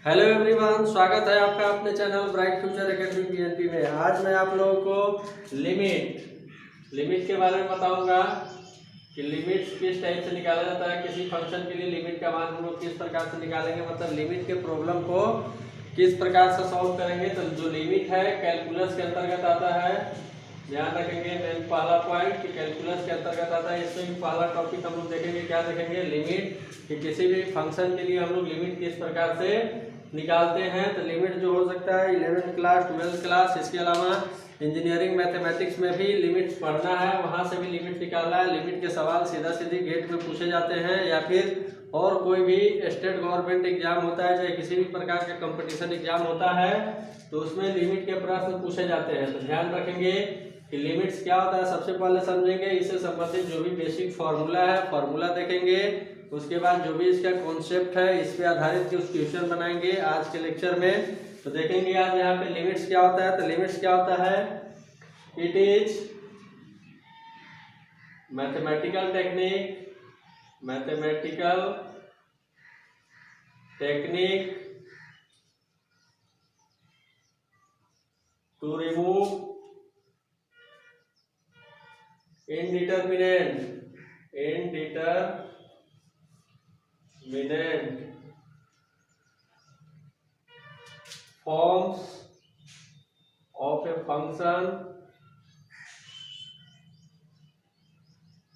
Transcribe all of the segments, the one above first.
Hello everyone, स्वागत है आपका अपने channel bright future academy BNP में। आज मैं आप लोगों को लिमिट के बारे में बताऊंगा कि लिमिट किस टाइप से निकाला जाता है। किसी फंक्शन के लिए लिमिट का मान हम लोग किस प्रकार से निकालेंगे, मतलब लिमिट के प्रॉब्लम को किस प्रकार से सॉल्व करेंगे। तो जो लिमिट है कैलकुलस के अंतर्गत आता है, ध्यान रखेंगे। मेन पहला पॉइंट कि कैलकुलस के अंतर्गत आता है। इसमें भी पहला टॉपिक हम लोग देखेंगे, क्या देखेंगे, लिमिट, कि किसी भी फंक्शन के लिए हम लोग लिमिट किस प्रकार से निकालते हैं। तो लिमिट जो हो सकता है 11th क्लास 12th क्लास, इसके अलावा इंजीनियरिंग मैथमेटिक्स में भी लिमिट पढ़ना है, वहाँ से भी लिमिट निकालना है। लिमिट के सवाल सीधा सीधी गेट में पूछे जाते हैं, या फिर और कोई भी स्टेट गवर्नमेंट एग्जाम होता है, चाहे किसी भी प्रकार का कंपटीशन एग्जाम होता है, तो उसमें लिमिट के प्रश्न पूछे जाते हैं। तो ध्यान रखेंगे कि लिमिट्स क्या होता है, सबसे पहले समझेंगे। इससे संबंधित जो भी बेसिक फार्मूला है, फार्मूला देखेंगे। उसके बाद जो भी इसका कॉन्सेप्ट है, इस पे आधारित कुछ क्वेश्चन बनाएंगे आज के लेक्चर में। तो देखेंगे आज यहाँ पे लिमिट्स क्या होता है। तो लिमिट्स क्या होता है, it is mathematical technique to remove indeterminate forms of a function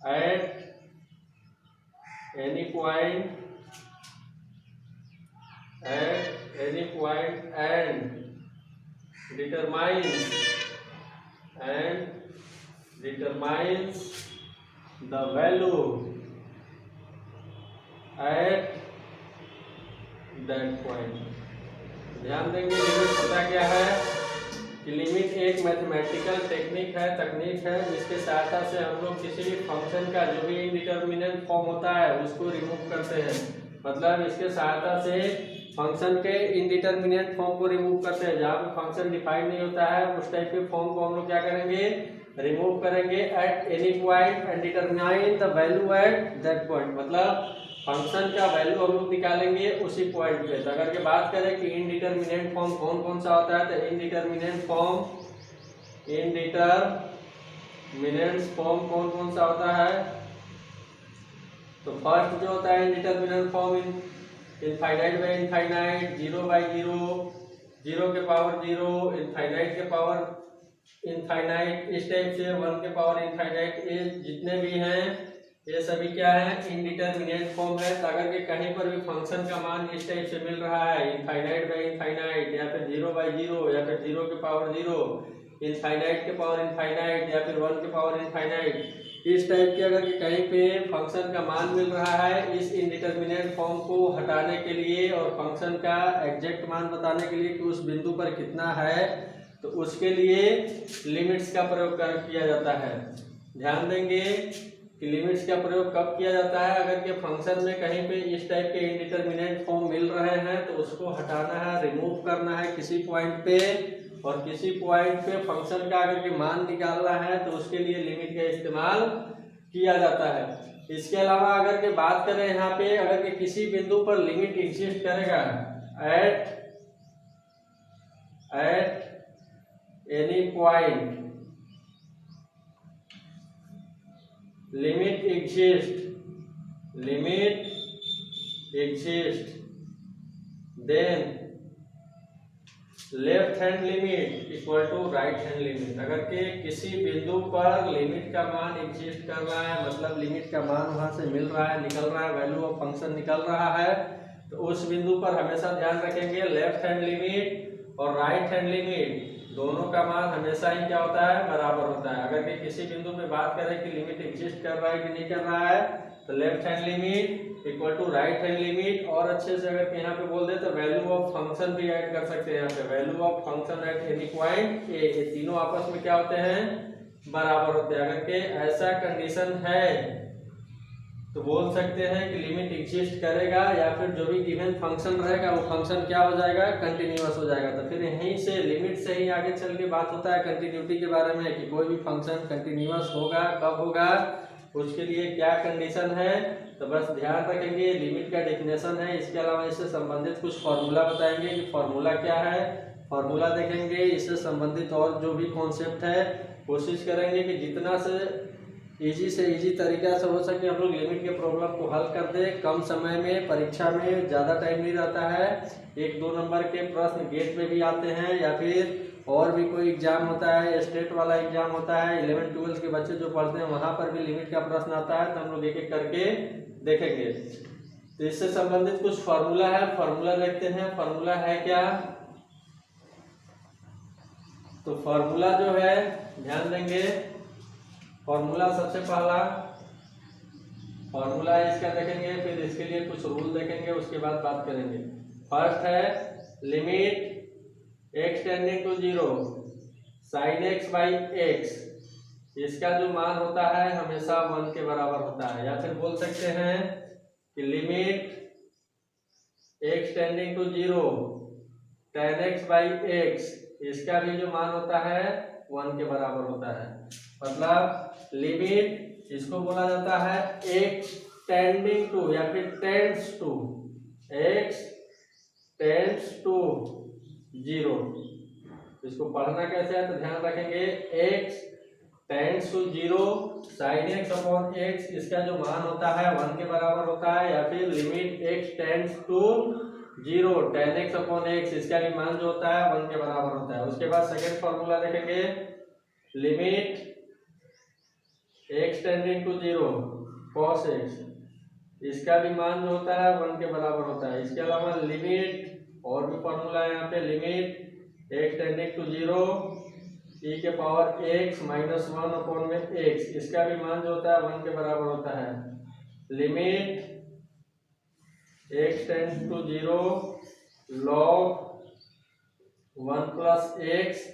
at any point and determines the value at that point। ध्यान देंगे लिमिट पता क्या है कि लिमिट एक मैथमेटिकल टेक्निक है, तकनीक है, जिसके सहायता से हम लोग किसी भी फंक्शन का जो भी इनडिटर्मिनेट फॉर्म होता है उसको रिमूव करते हैं। मतलब इसके सहायता से फंक्शन के इनडिटर्मिनेट फॉर्म को रिमूव करते हैं। जहाँ पे फंक्शन डिफाइन नहीं होता है, उस टाइप के फॉर्म को हम लोग क्या करेंगे, रिमूव करेंगे eight any point and determine the value at that point. मतलब फंक्शन का वैल्यू हम लोग निकालेंगे उसी पॉइंट पे। तो अगर के बात करें कि इनडिटरमिनेट फॉर्म कौन कौन सा होता है, तो इनडिटरमिनेट फॉर्म कौन कौन सा होता है। तो फर्स्ट जो होता है indeterminate form infinite by infinite, 0 by 0, 0 के पावर 0, इनफाइनाइट के पावर इनफाइनाइट, इस टाइप से 1 के पावर इनफाइनाइट, ये जितने भी हैं ये सभी क्या है, इनडिटरमिनेट फॉर्म है। तो अगर के कहीं पर भी फंक्शन का मान इस टाइप से मिल रहा है, इनफाइनाइट बाय इनफाइनाइट, या फिर 0 बाय 0, या फिर 0 के पावर 0, इनफाइनाइट के पावर इनफाइनाइट, या फिर 1 के पावर इनफाइनाइट, इस टाइप के अगर कहीं पे फंक्शन का मान मिल रहा है, इस इनडिटरमिनेट फॉर्म को हटाने के लिए और फंक्शन का एग्जैक्ट मान बताने के लिए कि उस बिंदु पर कितना है, तो उसके लिए लिमिट्स का प्रयोग किया जाता है। ध्यान देंगे कि लिमिट्स का प्रयोग कब किया जाता है, अगर के फंक्शन में कहीं पे इस टाइप के इनडिटरमिनेट फॉर्म मिल रहे हैं तो उसको हटाना है, रिमूव करना है किसी पॉइंट पे, और किसी पॉइंट पे फंक्शन का अगर के मान निकालना है तो उसके लिए लिमिट का इस्तेमाल किया जाता है। इसके अलावा अगर के बात करें यहाँ पे, अगर के किसी बिंदु पर लिमिट एग्जिस्ट करेगा at any point, limit exist, then left hand limit equal to right hand limit. अगर के किसी बिंदु पर लिमिट का मान एग्जिस्ट कर रहा है, मतलब लिमिट का मान वहां से मिल रहा है, निकल रहा है, वैल्यू ऑफ फंक्शन निकल रहा है, तो उस बिंदु पर हमेशा ध्यान रखेंगे लेफ्ट हैंड लिमिट और राइट हैंड लिमिट दोनों का मान हमेशा ही क्या होता है, बराबर होता है। अगर के किसी बिंदु में बात करें कि लिमिट एग्जिस्ट कर रहा है कि नहीं कर रहा है, तो left hand limit equal to right hand limit, और अच्छे से अगर यहाँ पे बोल दे तो वैल्यू ऑफ फंक्शन भी ऐड कर सकते हैं यहाँ पे, value of function at any point a, ये तीनों आपस में क्या होते हैं, बराबर होते हैं। अगर के ऐसा कंडीशन है तो बोल सकते हैं कि लिमिट एग्जिस्ट करेगा, या फिर जो भी गिवन फंक्शन रहेगा वो फंक्शन क्या हो जाएगा, कंटिन्यूअस हो जाएगा। तो फिर यहीं से लिमिट से ही आगे चल के बात होता है कंटिन्यूटी के बारे में, कि कोई भी फंक्शन कंटिन्यूअस होगा, कब होगा, उसके लिए क्या कंडीशन है, तो बस ध्यान रखेंगे लिमिट का डेफिनेशन है। इसके अलावा इससे संबंधित कुछ फॉर्मूला बताएंगे कि फॉर्मूला क्या है, फॉर्मूला देखेंगे। इससे संबंधित और जो भी कॉन्सेप्ट है कोशिश करेंगे कि जितना से इजी तरीका से हो सके हम लोग लिमिट के प्रॉब्लम को हल कर दें कम समय में। परीक्षा में ज़्यादा टाइम नहीं रहता है, 1-2 नंबर के प्रश्न गेट में भी आते हैं या फिर और भी कोई एग्जाम होता है, स्टेट वाला एग्जाम होता है, 11-12 के बच्चे जो पढ़ते हैं वहाँ पर भी लिमिट का प्रश्न आता है। तो हम लोग एक एक करके देखेंगे। तो इससे संबंधित कुछ फॉर्मूला है, फॉर्मूला देखते हैं। फॉर्मूला है क्या, तो फॉर्मूला जो है ध्यान देंगे। फॉर्मूला सबसे पहला फॉर्मूला है इसका देखेंगे, फिर इसके लिए कुछ रूल देखेंगे, उसके बाद बात करेंगे। फर्स्ट है limit x tending to 0 sin x by x, इसका जो मान होता है हमेशा 1 के बराबर होता है। या फिर बोल सकते हैं कि limit x tending to 0 tan x by x, इसका भी जो मान होता है 1 के बराबर होता है। मतलब लिमिट इसको बोला जाता है x टेंडिंग टू या फिर tends to, x tends to 0। इसको पढ़ना कैसे है तो ध्यान रखेंगे, x tends to 0 sin x upon x, इसका जो मान होता है 1 के बराबर होता है। या फिर limit x tends to 0 tan x upon x, इसका भी मान जो होता है 1 के बराबर होता है। उसके बाद सेकेंड फॉर्मूला देखेंगे, limit x tending to 0 cos x, इसका भी मान जो होता है 1 के बराबर होता है। इसके अलावा लिमिट और भी फॉर्मूला है यहाँ पे, limit x tending to 0 e के पावर x माइनस 1 अपॉन में x, इसका भी मान जो होता है 1 के बराबर होता है। Limit x tending to 0 log 1 plus x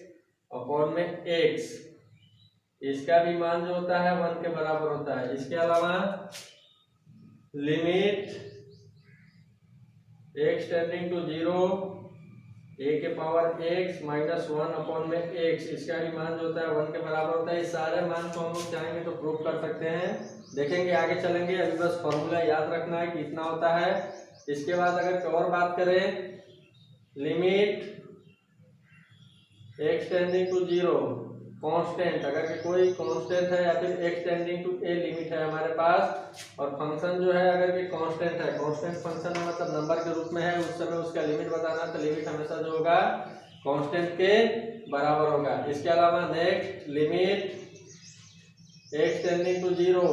upon में x, इसका भी मान जो होता है 1 के बराबर होता है। इसके अलावा limit x tending to 0 a के पावर x माइनस 1 अपॉन में x, इसका भी मान जो होता है 1 के बराबर होता है। इस सारे मान को हम लोग चाहेंगे तो प्रूव कर सकते हैं, देखेंगे आगे चलेंगे। अभी बस फॉर्मूला याद रखना है कि इतना होता है। इसके बाद अगर और बात करें, limit x tending to 0 constant, अगर कि कोई कांस्टेंट है या फिर x tending to a limit है हमारे पास, और फंक्शन जो है अगर कि कांस्टेंट है, कांस्टेंट फंक्शन है मतलब नंबर के रूप में है, उस समय उसका लिमिट बताना, तो लिमिट हमेशा जो होगा कांस्टेंट के बराबर होगा। इसके अलावा next limit x tending to 0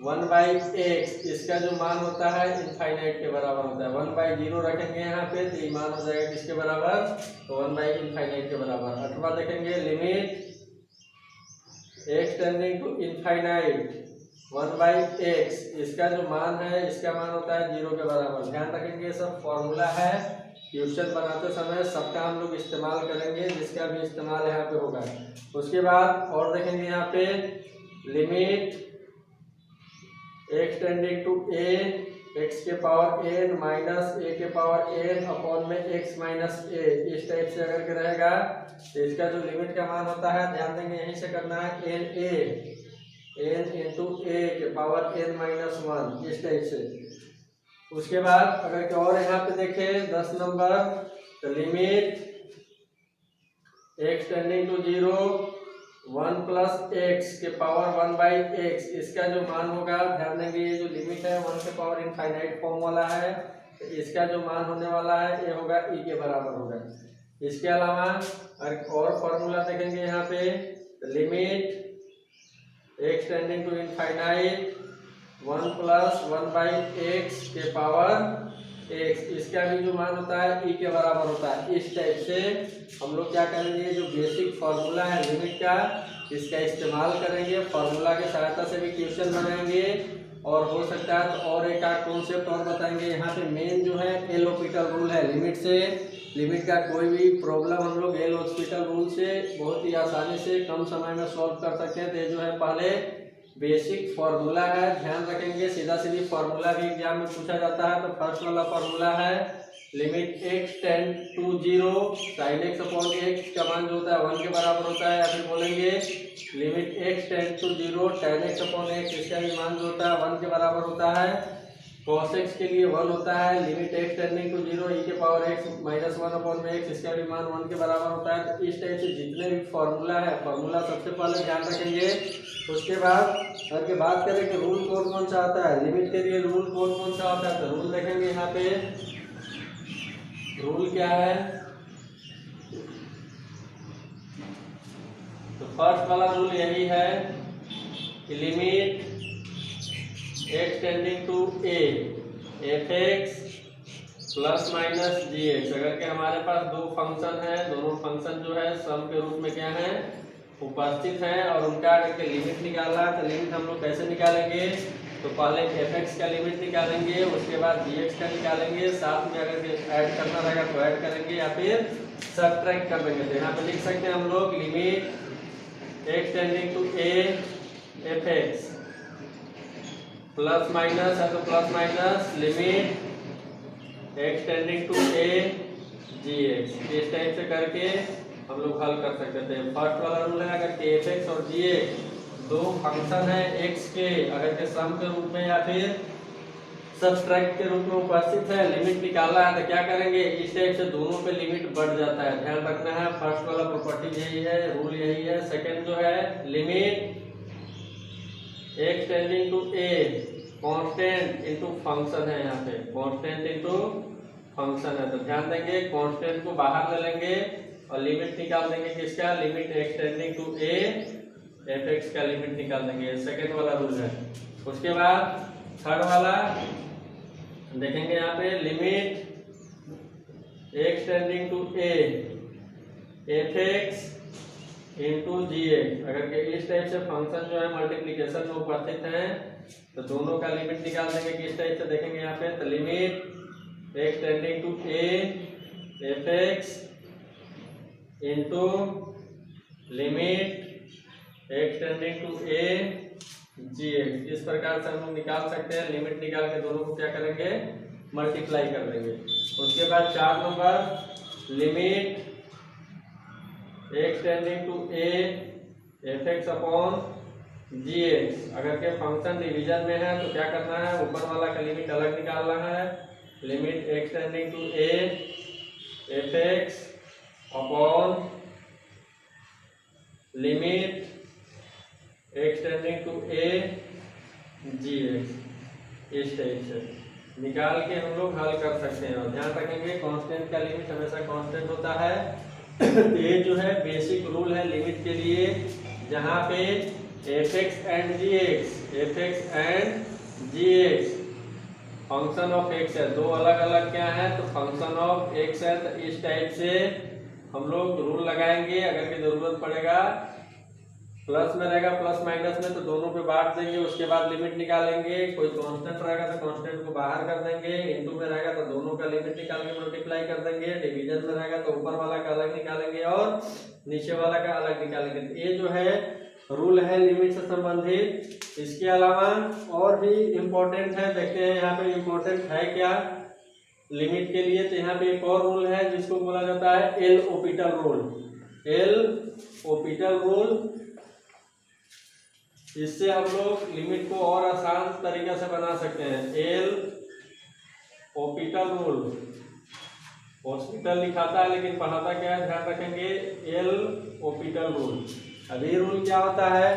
1 by x, इसका जो मान होता है इनफाइनाइट के बराबर होता है। 1 बाई 0 रखेंगे यहाँ पे तो ये मान हो जाएगा किसके बराबर, तो 1 बाई इनफाइनाइट के बराबर। अथवा देखेंगे limit x tending to infinite 1 by x, इसका जो मान है इसका मान होता है 0 के बराबर। ध्यान रखेंगे ये सब फॉर्मूला है, क्वेश्चन बनाते समय सबका हम लोग इस्तेमाल करेंगे, जिसका भी इस्तेमाल यहाँ पे होगा। उसके बाद और देखेंगे यहाँ पे limit x tending to a x के पावर n माइनस a के पावर n अपॉन में x माइनस a, इस टाइप से अगर के रहेगा तो इसका जो लिमिट का मान होता है ध्यान देंगे यहीं से करना है, n इंटू a के पावर n माइनस 1, इस टाइप से। उसके बाद अगर और यहाँ पे देखें 10 नंबर, तो limit x tending to 0 1 plus x के पावर 1 बाई x, इसका जो मान होगा ध्यान देंगे ये जो लिमिट है 1 के पावर इनफाइनाइट फॉर्म वाला है, तो इसका जो मान होने वाला है ये होगा e के बराबर होगा। इसके अलावा और फॉर्मूला देखेंगे यहाँ पे, limit x tending to infinite 1 plus 1 by x के पावर x, इसका भी जो मान होता है e के बराबर होता है। इस टाइप से हम लोग क्या करेंगे, जो बेसिक फार्मूला है लिमिट का, इसका इस्तेमाल करेंगे, फार्मूला की सहायता से भी क्वेश्चन बनाएंगे, और हो सकता है तो और एक आध कॉन्सेप्ट और बताएंगे। यहाँ पे मेन जो है एल हॉस्पिटल रूल है, लिमिट का कोई भी प्रॉब्लम हम लोग एल हॉस्पिटल रूल से बहुत ही आसानी से कम समय में सॉल्व कर सकते हैं। तो जो है पहले बेसिक फॉर्मूला है, ध्यान रखेंगे। सीधा सीधी फॉर्मूला भी एग्जाम में पूछा जाता है। तो फर्स्ट वाला फॉर्मूला है limit x tend to 0 sine x upon x का मान जो होता है 1 के बराबर होता है, या फिर बोलेंगे limit x tend to 0 tan x upon x, इसका भी मान जो होता है 1 के बराबर होता है। cos x के लिए 1 होता है। Limit x tending to 0 e के power x minus 1 upon x, इसका भी मान 1 के बराबर होता है। तो इस टाइप से जितने भी फॉर्मूला है, फॉर्मूला सबसे पहले ध्यान रखेंगे। उसके बाद अगर के बात करें कि रूल कौन कौन सा आता है, लिमिट के लिए रूल कौन कौन सा आता है, तो रूल देखेंगे यहाँ पे। रूल क्या है, तो फर्स्ट वाला रूल यही है कि limit x tending to a f(x) plus minus gx, अगर के हमारे पास दो फंक्शन है, दोनों फंक्शन जो है सम के रूप में क्या है, उपस्थित हैं, और उनका अगर के लिमिट निकालना है तो लिमिट हम लोग कैसे निकालेंगे, तो पहले f(x) का लिमिट निकालेंगे, उसके बाद gx का निकालेंगे, साथ में अगर ऐड करना रहेगा तो ऐड करेंगे या फिर सब्ट्रैक्ट कर देंगे। तो यहाँ पे लिख सकते हैं हम लोग limit x tending to a f(x) plus minus है तो plus minus limit x tending to a gx, इस टाइप से करके हम लोग हल कर सकते हैं। फर्स्ट वाला रूल है अगर के f(x) और gx दो फंक्शन है x के, अगर के सम के रूप में या फिर सब्ट्रैक्ट के रूप में उपस्थित है, लिमिट निकालना है तो क्या करेंगे, इस टाइप से दोनों पे लिमिट बढ़ जाता है, ध्यान रखना है। फर्स्ट वाला प्रॉपर्टी यही है, रूल यही है। सेकंड जो है limit x tending to a constant into function है, यहाँ पे कांस्टेंट इनटू फंक्शन है, तो ध्यान देंगे कांस्टेंट को बाहर ले लेंगे और लिमिट निकाल देंगे किसका, limit x tending to a f(x) का लिमिट निकाल देंगे। सेकंड वाला रूल है। उसके बाद थर्ड वाला देखेंगे यहाँ पे limit x tending to a f(x) into gx, अगर के इस टाइप से फंक्शन जो है मल्टीप्लिकेशन में उपस्थित हैं तो दोनों का लिमिट निकाल देंगे किस टाइप से, देखेंगे यहाँ पे। तो limit x tending to a f(x) into limit x tending to a gx, इस प्रकार से हम लोग निकाल सकते हैं। लिमिट निकाल के दोनों को क्या करेंगे, मल्टीप्लाई कर देंगे। उसके बाद 4 number limit x tending to a f(x) upon gx, अगर के फंक्शन डिवीजन में है तो क्या करना है, ऊपर वाला का लिमिट अलग निकालना है। Limit x tending to a f(x) upon limit x tending to a gx, इस टाइप से निकाल के हम लोग हल कर सकते हैं। और ध्यान रखेंगे कांस्टेंट का लिमिट हमेशा कांस्टेंट होता है। ये जो है बेसिक रूल है लिमिट के लिए, जहाँ पे f(x) and gx function of x है, दो अलग अलग क्या है, तो फंक्शन ऑफ x है। तो इस टाइप से हम लोग रूल लगाएंगे, अगर की जरूरत पड़ेगा प्लस में रहेगा प्लस माइनस में तो दोनों पे बांट देंगे, उसके बाद लिमिट निकालेंगे। कोई कांस्टेंट रहेगा तो कांस्टेंट को बाहर कर देंगे, इनटू में रहेगा तो दोनों का लिमिट निकाल के मल्टीप्लाई कर देंगे, डिवीजन में रहेगा तो ऊपर वाला का अलग निकालेंगे और नीचे वाला का अलग निकालेंगे। तो ये जो है रूल है लिमिट से संबंधित। इसके अलावा और भी इम्पोर्टेंट है, देखते हैं यहाँ पे इम्पोर्टेंट है क्या लिमिट के लिए। तो यहाँ पे एक और रूल है जिसको बोला जाता है एल ओपिटल रूल। एल ओपिटल रूल, इससे हम लोग लिमिट को और आसान तरीके से बना सकते हैं। एल ओपिटल रूल, हॉस्पिटल लिखाता है लेकिन पढ़ाता क्या है, ध्यान रखेंगे एल ओपिटल रूल। अभी रूल क्या होता है,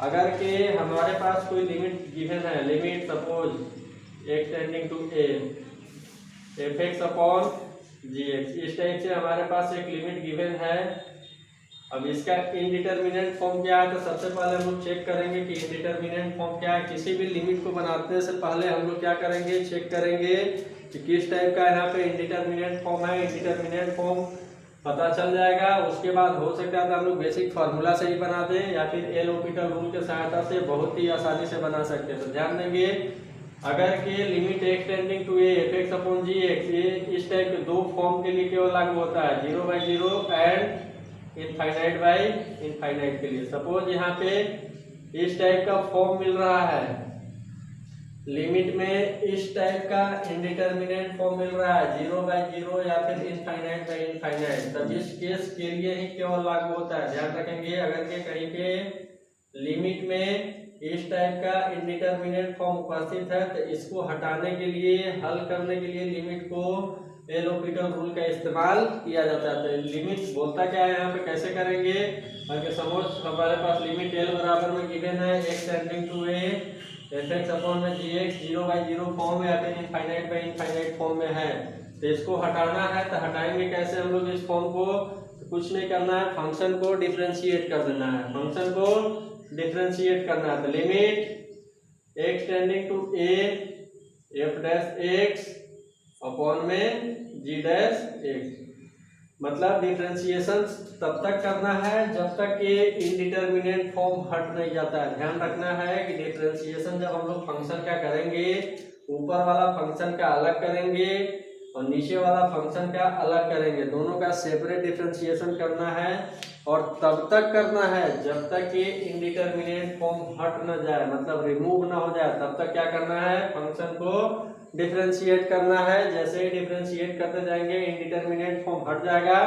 अगर के हमारे पास कोई लिमिट गिवन है, limit suppose x tending to a f(x) upon gx, इस टाइप से हमारे पास एक लिमिट गिवन है। अब इसका इनडिटर्मिनेंट फॉर्म क्या है, तो सबसे पहले हम लोग चेक करेंगे कि इनडिटर्मिनेंट फॉर्म क्या है। किसी भी लिमिट को बनाने से पहले हम लोग क्या करेंगे, चेक करेंगे कि किस टाइप का यहाँ पे इनडिटर्मिनेंट फॉर्म है। इनडिटर्मिनेंट फॉर्म पता चल जाएगा, उसके बाद हो सकता है तो हम लोग बेसिक फार्मूला से ही बना दें या फिर एल ओपिटल रूल के सहायता से बहुत ही आसानी से बना सकते हैं। तो ध्यान देंगे, अगर के limit x tending to a f(x) upon gx, ये इस टाइप के दो फॉर्म के लिए केवल लागू होता है, 0/0 एंड इनफाइनाइट बाई इनफाइनाइट के लिए। सपोज यहाँ पे इस टाइप का फॉर्म मिल रहा है, लिमिट में इस टाइप का इंडिटरमिनेट फॉर्म मिल रहा है, 0/0 या फिर इनफाइनाइट बाई इनफाइनाइट, तब इस केस के लिए ही केवल लागू होता है। ध्यान रखेंगे, अगर के कहीं पे लिमिट में इस टाइप का इंडिटरमिनेट फॉर्म उपस्थित है तो इसको हटाने के लिए, हल करने के लिए लिमिट को एल होपिटल रूल का इस्तेमाल किया जाता है। तो लिमिट बोलता क्या है यहाँ पे, कैसे करेंगे, अगर सपोज हमारे पास लिमिट एल बराबर में गिवन है x tending to a fx upon में gx 0/0 फॉर्म में या फिर इनफाइनाइट बाई इनफाइनाइट फॉर्म में है, तो इसको हटाना है। तो हटाएंगे कैसे हम लोग इस फॉर्म को, तो कुछ नहीं करना है, फंक्शन को डिफरेंशिएट कर देना है, फंक्शन को डिफरेंशिएट करना है। तो limit x tending to a f dash x upon में g डैश x, मतलब डिफरेंशिएशन तब तक करना है जब तक ये इंडिटरमिनेट फॉर्म हट नहीं जाता है। ध्यान रखना है कि डिफरेंशिएशन जब हम लोग फंक्शन का करेंगे, ऊपर वाला फंक्शन का अलग करेंगे और नीचे वाला फंक्शन का अलग करेंगे, दोनों का सेपरेट डिफरेंशिएशन करना है और तब तक करना है जब तक ये इंडिटरमिनेट फॉर्म हट न जाए, मतलब रिमूव ना हो जाए, तब तक क्या करना है, फंक्शन को डिफरेंशिएट करना है। जैसे ही डिफरेंशिएट करते जाएंगे इंडिटरमिनेट फॉर्म हट जाएगा,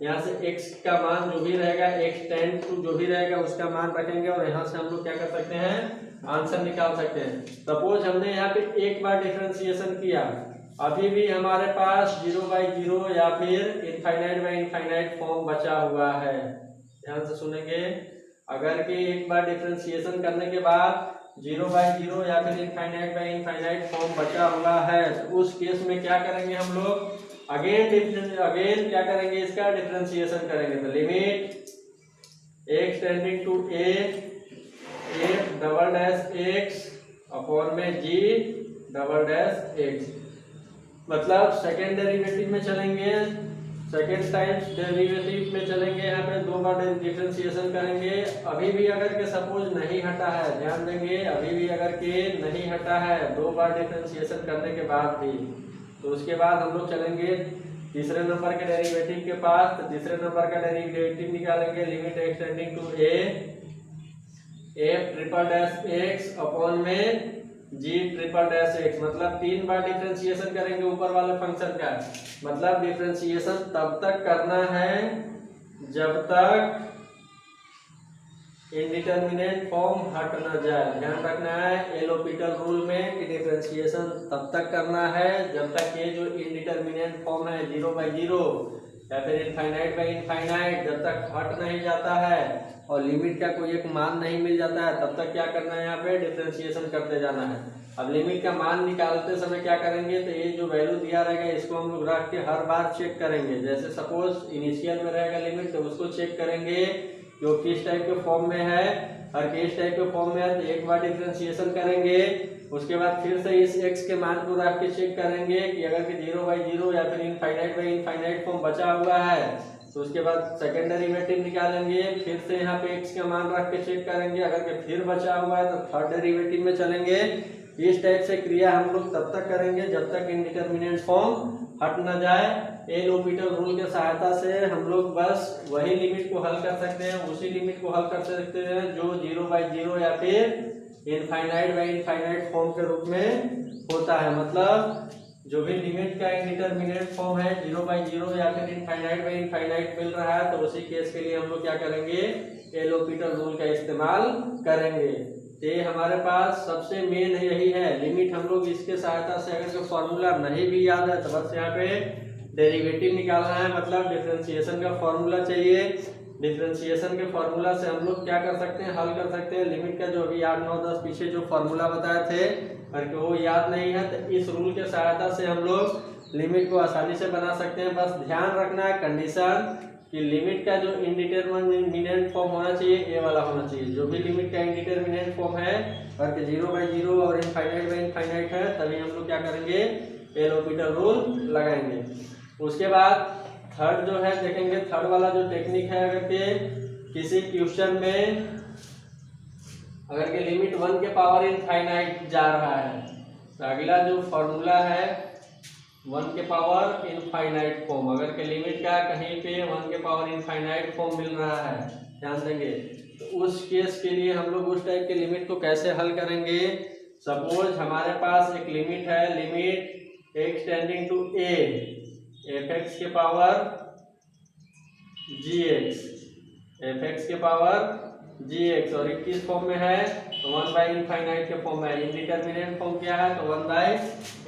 यहाँ से x का मान जो भी रहेगा, x टेंड टू जो भी रहेगा उसका मान रखेंगे और यहाँ से हम लोग क्या कर सकते हैं, आंसर निकाल सकते हैं। सपोज हमने यहाँ पे एक बार डिफरेंशिएशन किया, अभी भी हमारे पास 0/0 या फिर इनफाइनाइट बाई इनफाइनाइट फॉर्म बचा हुआ है। ध्यान से सुनेंगे, अगर कि एक बार डिफरेंशिएशन करने के बाद 0/0 या फिर इनफाइनाइट बाई इनफाइनाइट फॉर्म बचा हुआ है, तो उस केस में क्या करेंगे हम लोग, अगेन क्या करेंगे, इसका डिफरेंशिएशन करेंगे। तो limit x tending to a f double dash x upon में g डबल डैश x, मतलब सेकेंड डेरिवेटिव में चलेंगे, सेकेंड टाइम्स डेरिवेटिव में चलेंगे, यहाँ पे दो बार डिफरेंशिएशन करेंगे। अभी भी अगर के सपोज नहीं हटा है, ध्यान देंगे, अभी भी अगर के नहीं हटा है दो बार डिफरेंशिएशन करने के बाद भी, तो उसके बाद हम लोग चलेंगे तीसरे नंबर के डेरिवेटिव के पास। तो तीसरे नंबर का डेरिवेटिव निकालेंगे, limit x tending to a f triple dash x upon में g ट्रिपल डैश x, मतलब तीन बार डिफरेंशिएशन करेंगे ऊपर वाले फंक्शन का, मतलब डिफरेंशिएशन तब तक करना है जब तक इंडिटरमिनेट फॉर्म हट न जाए। ध्यान रखना है एल होपिटल रूल में कि डिफरेंशिएशन तब तक करना है जब तक ये जो इंडिटरमिनेट फॉर्म है 0/0 या फिर इनफाइनाइट बाई इनफाइनाइट जब तक हट नहीं जाता है और लिमिट का कोई एक मान नहीं मिल जाता है, तब तक क्या करना है, यहाँ पे डिफरेंशिएशन करते जाना है। अब लिमिट का मान निकालते समय क्या करेंगे, तो ये जो वैल्यू दिया रहेगा इसको हम लोग रख के हर बार चेक करेंगे। जैसे सपोज इनिशियल में रहेगा लिमिट, तो उसको चेक करेंगे जो किस टाइप के फॉर्म में है, और किस टाइप के फॉर्म में है तो एक बार डिफरेंशिएशन करेंगे, उसके बाद फिर से इस x के मान को रख के चेक करेंगे कि अगर कि 0/0 या फिर इनफाइनाइट बाई इनफाइनाइट फॉर्म बचा हुआ है, तो उसके बाद सेकेंड डेरिवेटिव निकालेंगे, फिर से यहाँ पे x का मान रख के चेक करेंगे, अगर कि फिर बचा हुआ है तो थर्ड डेरिवेटिव में चलेंगे। इस टाइप से क्रिया हम लोग तब तक करेंगे जब तक इंडिटरमिनेट फॉर्म हट न जाए। एल होपिटल रूल के सहायता से हम लोग बस वही लिमिट को हल कर सकते हैं, उसी लिमिट को हल कर सकते हैं जो 0/0 या फिर इनफाइनाइट बाई इनफाइनाइट फॉर्म के रूप में होता है। मतलब जो भी लिमिट का इंडिटरमिनेट फॉर्म है 0/0 या फिर इनफाइनाइट बाई इनफाइनाइट मिल रहा है, तो उसी केस के लिए हम लोग क्या करेंगे, एल होपिटल रूल का इस्तेमाल करेंगे। ये हमारे पास सबसे मेन यही है, लिमिट हम लोग इसके सहायता से, अगर फॉर्मूला नहीं भी याद है तो बस यहाँ पे डेरिवेटिव निकालना है, मतलब डिफरेंशिएशन का फॉर्मूला चाहिए। डिफरेंशिएशन के फॉर्मूला से हम लोग क्या कर सकते हैं, हल कर सकते हैं। लिमिट का जो अभी 8, 9, 10 पीछे जो फॉर्मूला बताए थे अगर वो याद नहीं है तो इस रूल के सहायता से हम लोग लिमिट को आसानी से बना सकते हैं। बस ध्यान रखना है कंडीशन कि लिमिट का जो इंडिटरमिनेट फॉर्म होना चाहिए ये वाला होना चाहिए। जो भी लिमिट का इंडिटरमिनेट फॉर्म है अगर 0/0 और इनफाइनाइट बाई इनफाइनाइट है, तभी हम लोग क्या करेंगे, एल होपिटल रूल लगाएंगे। उसके बाद थर्ड जो है देखेंगे, थर्ड वाला जो टेक्निक है, अगर के किसी क्वेश्चन में अगर के लिमिट 1 के पावर इनफाइनाइट जा रहा है, तो अगला जो फॉर्मूला है 1 के पावर इनफाइनाइट फॉर्म, अगर के लिमिट का कहीं पे 1 के पावर इनफाइनाइट फॉर्म मिल रहा है, ध्यान देंगे तो उस केस के लिए हम लोग उस टाइप के लिमिट को कैसे हल करेंगे। सपोज हमारे पास एक लिमिट है, limit x tending to a f x के power g x, f x के पावर जी एक्स, और किस फॉर्म में है तो 1 बाई इनफाइनाइट के फॉर्म में है। इनडिटरमिनेट फॉर्म क्या है तो 1 बाई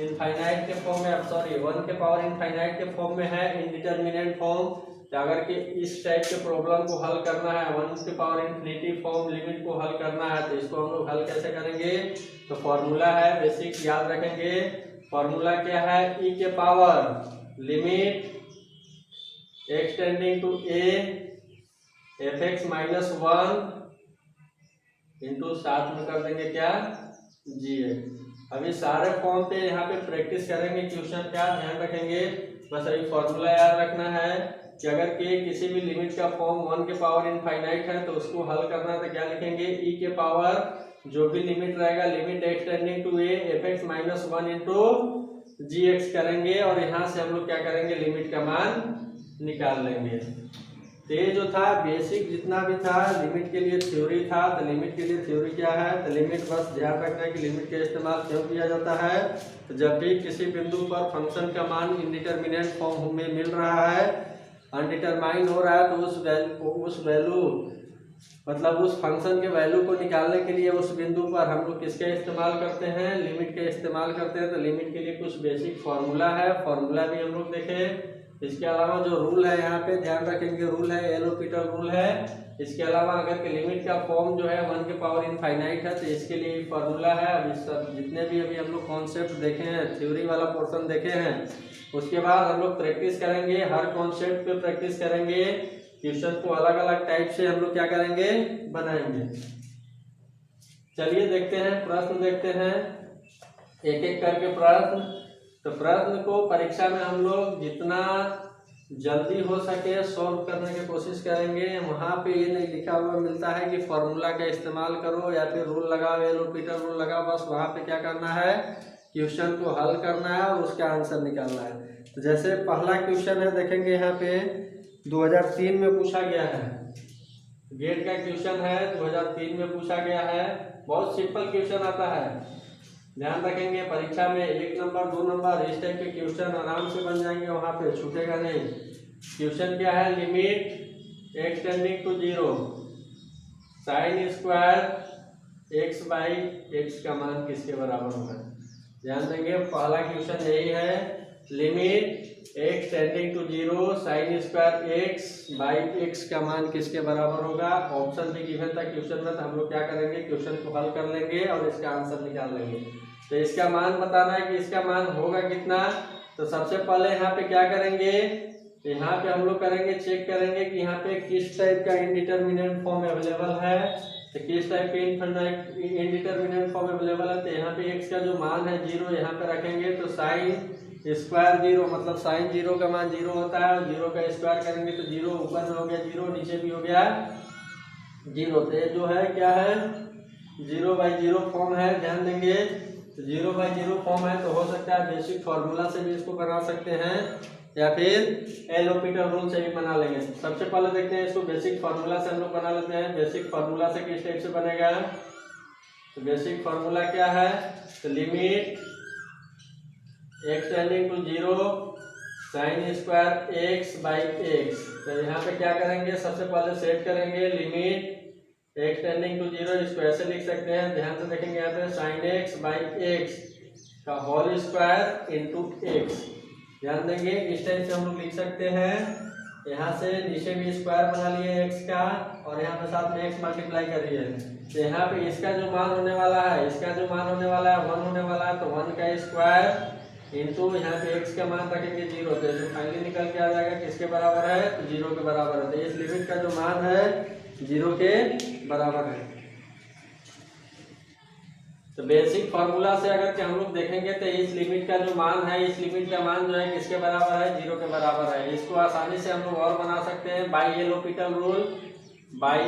इनफाइनाइट के फॉर्म में, सॉरी 1 के पावर इनफाइनाइट के फॉर्म में है इनडिटरमिनेट फॉर्म। तो अगर कि इस टाइप के प्रॉब्लम को हल करना है, 1 के पावर इन्फिनिटी फॉर्म लिमिट को हल करना है, तो इसको हम लोग हल कैसे करेंगे। तो फॉर्मूला है बेसिक याद रखेंगे। फॉर्मूला क्या है, ई के power limit x tending to a f x minus 1 into साथ में कर देंगे क्या जी एक्स। अभी सारे फॉर्म पे यहाँ पे प्रैक्टिस करेंगे, क्वेश्चन का ध्यान रखेंगे। बस अभी फॉर्मूला याद रखना है कि अगर के किसी भी लिमिट का फॉर्म 1 के पावर इनफाइनाइट है तो उसको हल करना है तो क्या लिखेंगे, ई के पावर जो भी लिमिट रहेगा limit x tending to a f x minus 1 into g x करेंगे, और यहाँ से हम लोग क्या करेंगे लिमिट का मान निकाल लेंगे। तो ये जो था बेसिक जितना भी था लिमिट के लिए थ्योरी था। तो लिमिट के लिए थ्योरी क्या है, तो लिमिट बस ध्यान रखना है कि लिमिट का इस्तेमाल क्यों किया जाता है। तो जब भी किसी बिंदु पर फंक्शन का मान इनडिटरमिनेट फॉर्म में मिल रहा है, अनडिटरमाइन हो रहा है, तो उस वैल्यू मतलब उस फंक्शन के वैल्यू को निकालने के लिए उस बिंदु पर हम लोग किसका इस्तेमाल करते हैं, लिमिट का इस्तेमाल करते हैं। तो लिमिट के लिए कुछ बेसिक फार्मूला है, फार्मूला भी हम लोग देखें। इसके अलावा जो रूल है यहाँ पे ध्यान रखेंगे, रूल है एल हॉस्पिटल रूल है। इसके अलावा अगर के लिमिट का फॉर्म जो है 1 के पावर इनफाइनाइट है तो इसके लिए फार्मूला है। अभी सब जितने भी अभी हम लोग कॉन्सेप्ट देखे हैं, थ्योरी वाला पोर्शन देखे हैं, उसके बाद हम लोग प्रैक्टिस करेंगे, हर कॉन्सेप्ट पे प्रैक्टिस करेंगे। क्वेश्चन को अलग अलग टाइप से हम लोग क्या करेंगे बनाएंगे। चलिए देखते हैं, प्रश्न देखते हैं एक एक करके प्रश्न। तो प्रश्न को परीक्षा में हम लोग जितना जल्दी हो सके सॉल्व करने की कोशिश करेंगे। वहाँ पे ये नहीं लिखा हुआ मिलता है कि फॉर्मूला का इस्तेमाल करो या फिर रूल लगाओ, एल हॉस्पिटल रूल लगाओ। बस वहाँ पे क्या करना है, क्वेश्चन को हल करना है और उसका आंसर निकालना है। तो जैसे पहला क्वेश्चन है, देखेंगे यहाँ पे 2003 में पूछा गया है, गेट का क्वेश्चन है 2003 में पूछा गया है। बहुत सिंपल क्वेश्चन आता है, ध्यान रखेंगे परीक्षा में 1 नंबर 2 नंबर इस टाइप के क्वेश्चन आराम से बन जाएंगे, वहाँ पे छूटेगा नहीं। क्वेश्चन क्या है, limit x tending to 0 sine square x by x का मान किसके बराबर होगा। ध्यान देंगे पहला क्वेश्चन यही है, limit x tending to 0 sine square x by x का मान किसके बराबर होगा। ऑप्शन भी गिवन था क्वेश्चन में, तो हम लोग क्या करेंगे क्वेश्चन को हल कर लेंगे और इसका आंसर निकाल लेंगे। तो इसका मान बताना है कि इसका मान होगा कितना। तो सबसे पहले यहाँ पे क्या करेंगे, यहाँ पे हम लोग करेंगे चेक करेंगे कि यहाँ पे किस टाइप का इनडिटरमिनेट फॉर्म अवेलेबल है। तो किस टाइप के इनडिटरमिनेट फॉर्म अवेलेबल है, तो यहाँ पे एक्स का जो मान है 0 यहाँ पे रखेंगे। तो साइन स्क्वायर 0 मतलब साइन 0 का मान 0 होता है, और 0 का स्क्वायर करेंगे तो 0 ऊपर में हो गया 0, नीचे भी हो गया 0। तो ये जो है क्या है 0/0 फॉर्म है। ध्यान देंगे 0/0 फॉर्म है, तो हो सकता है बेसिक फार्मूला से भी इसको बना सकते हैं या फिर एल हॉस्पिटल रूल से भी बना लेंगे। सबसे पहले देखते हैं इसको बेसिक फार्मूला से हम लोग बना लेते हैं। बेसिक फार्मूला से किस टाइप से बनेगा, तो बेसिक फार्मूला क्या है, तो limit x tending to 0 sine square x by x. तो यहाँ पे क्या करेंगे, सबसे पहले सेट करेंगे लिमिट एक्स टेंडिंग टू 0, इसको ऐसे लिख सकते हैं। ध्यान से देखेंगे यहाँ पे साइन एक्स बाई एक्स का होल स्क्वायर इंटू एक्स। ध्यान देंगे इस टाइप से हम लोग लिख सकते हैं। यहाँ से नीचे भी स्क्वायर बना लिए एक्स का, और यहाँ पे साथ में एक्स मल्टीप्लाई करिए। तो यहाँ पे इसका जो मान होने वाला है, इसका जो मान होने वाला है 1 होने वाला है, तो 1 का स्क्वायर इंटू यहाँ पे एक्स का मान रखेंगे 0। तो जो फाइनली निकल के आ जाएगा किसके बराबर है, तो 0 के बराबर है। तो इस लिमिट का जो मान है 0 के बराबर है। तो बेसिक फार्मूला से अगर हम लोग देखेंगे तो इस लिमिट का जो मान है, इस लिमिट का मान जो है किसके बराबर है, 0 के बराबर है। इसको आसानी से हम लोग और बना सकते हैं by L hospital rule, by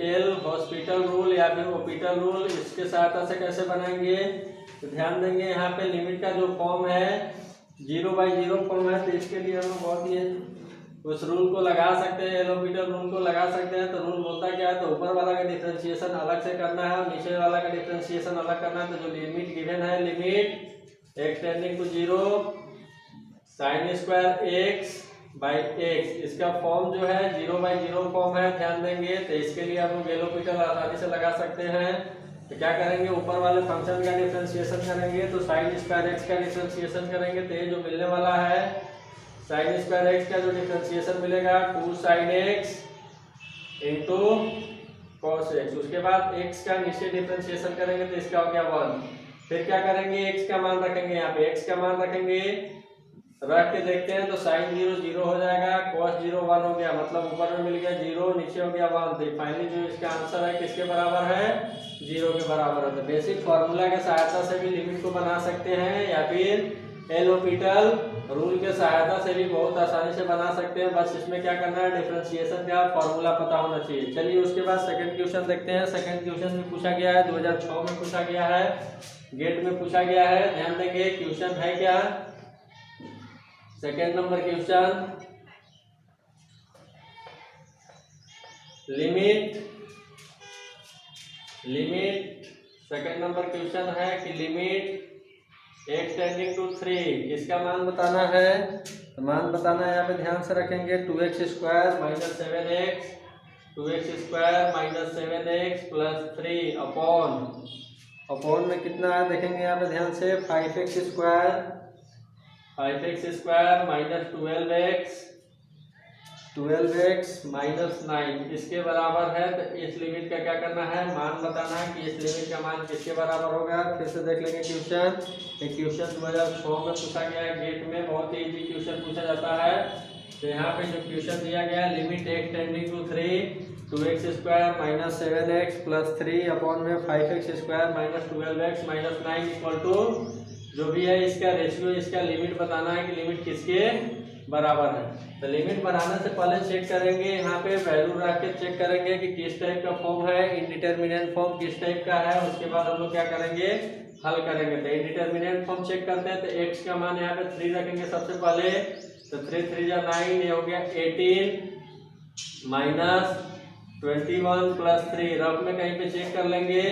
L hospital rule या फिर हॉस्पिटल रूल। इसके सहायता से कैसे बनाएंगे, तो ध्यान देंगे यहाँ पे लिमिट का जो फॉर्म है 0/0 फॉर्म है, तो इसके लिए हम लोग बहुत ही उस रूल को लगा सकते हैं, एल हॉस्पिटल रूल को लगा सकते हैं। तो रूल बोलता क्या है, तो ऊपर वाला का डिफरेंशिएशन अलग से करना है और नीचे वाला का डिफरेंशिएशन अलग करना है। तो जो लिमिट गिवन है, limit x tending to 0 sine square x by x, इसका फॉर्म जो है 0/0 फॉर्म है, ध्यान देंगे। तो इसके लिए हम लोग एल हॉस्पिटल आसानी से लगा सकते हैं। तो क्या करेंगे, ऊपर वाले फंक्शन का डिफरेंशिएशन करेंगे तो साइन स्क्वायर एक्स का डिफरेंशिएशन करेंगे। तो ये जो मिलने वाला है साइन स्क्वायर एक्स का जो डिफरेंशिएशन मिलेगा 2 sine x into cos x. उसके बाद एक्स का नीचे डिफरेंशिएशन करेंगे तो इसका हो गया 1। फिर क्या करेंगे, एक्स का मान रखेंगे, यहाँ पे एक्स का मान रखेंगे, रख के देखते हैं तो साइन 0 0 हो जाएगा, कॉस 0 1 हो गया, मतलब ऊपर में मिल गया 0, नीचे हो गया 1। तो फाइनली जो इसका आंसर है किसके बराबर है, 0 के बराबर है। तो बेसिक फार्मूला के सहायता से भी लिमिट को बना सकते हैं या फिर एल हॉस्पिटल रूल के सहायता से भी बहुत आसानी से बना सकते हैं। बस इसमें क्या करना है, डिफरेंशिएशन का फार्मूला पता होना चाहिए। चलिए उसके बाद सेकंड क्वेश्चन देखते हैं। सेकंड क्वेश्चन में पूछा गया है, 2006 में पूछा गया है, गेट में पूछा गया है। ध्यान देंगे क्वेश्चन है क्या, second number question, limit second number question है कि लिमिट एक्स टेंडिंग टू 3 इसका मान बताना है। तो मान बताना है, यहाँ पे ध्यान से रखेंगे 2x square minus 7x, 2x square minus 7x plus 3 upon में कितना है देखेंगे यहाँ पे ध्यान से 5x square minus 12x minus 9 इसके बराबर है। तो इस लिमिट का क्या करना है, मान बताना है कि इस लिमिट का मान किसके बराबर होगा। फिर से देख लेंगे क्वेश्चन, एक क्वेश्चन 2006 में पूछा गया है, गेट में बहुत ही इजी क्वेश्चन पूछा जाता है। तो यहाँ पे जो क्वेश्चन दिया गया है, limit x tending to 3 2x square minus 7x plus 3 upon में 5x square minus 12x minus 9 equal to जो भी है इसका रेशियो, इसका लिमिट बताना है कि लिमिट किसके बराबर है। तो लिमिट बनाने से पहले चेक करेंगे, यहाँ पे वैल्यू रख के चेक करेंगे कि किस टाइप का फॉर्म है, इनडिटरमिनेंट फॉर्म किस टाइप का है। उसके बाद हम लोग क्या करेंगे, हल करेंगे। तो इनडिटरमिनेंट फॉर्म चेक करते हैं। तो x का मान यहाँ पे 3 रखेंगे सबसे पहले, तो 3 3 जा 9, ये हो गया 18 माइनस 21 प्लस 3, रफ में कहीं पे चेक कर लेंगे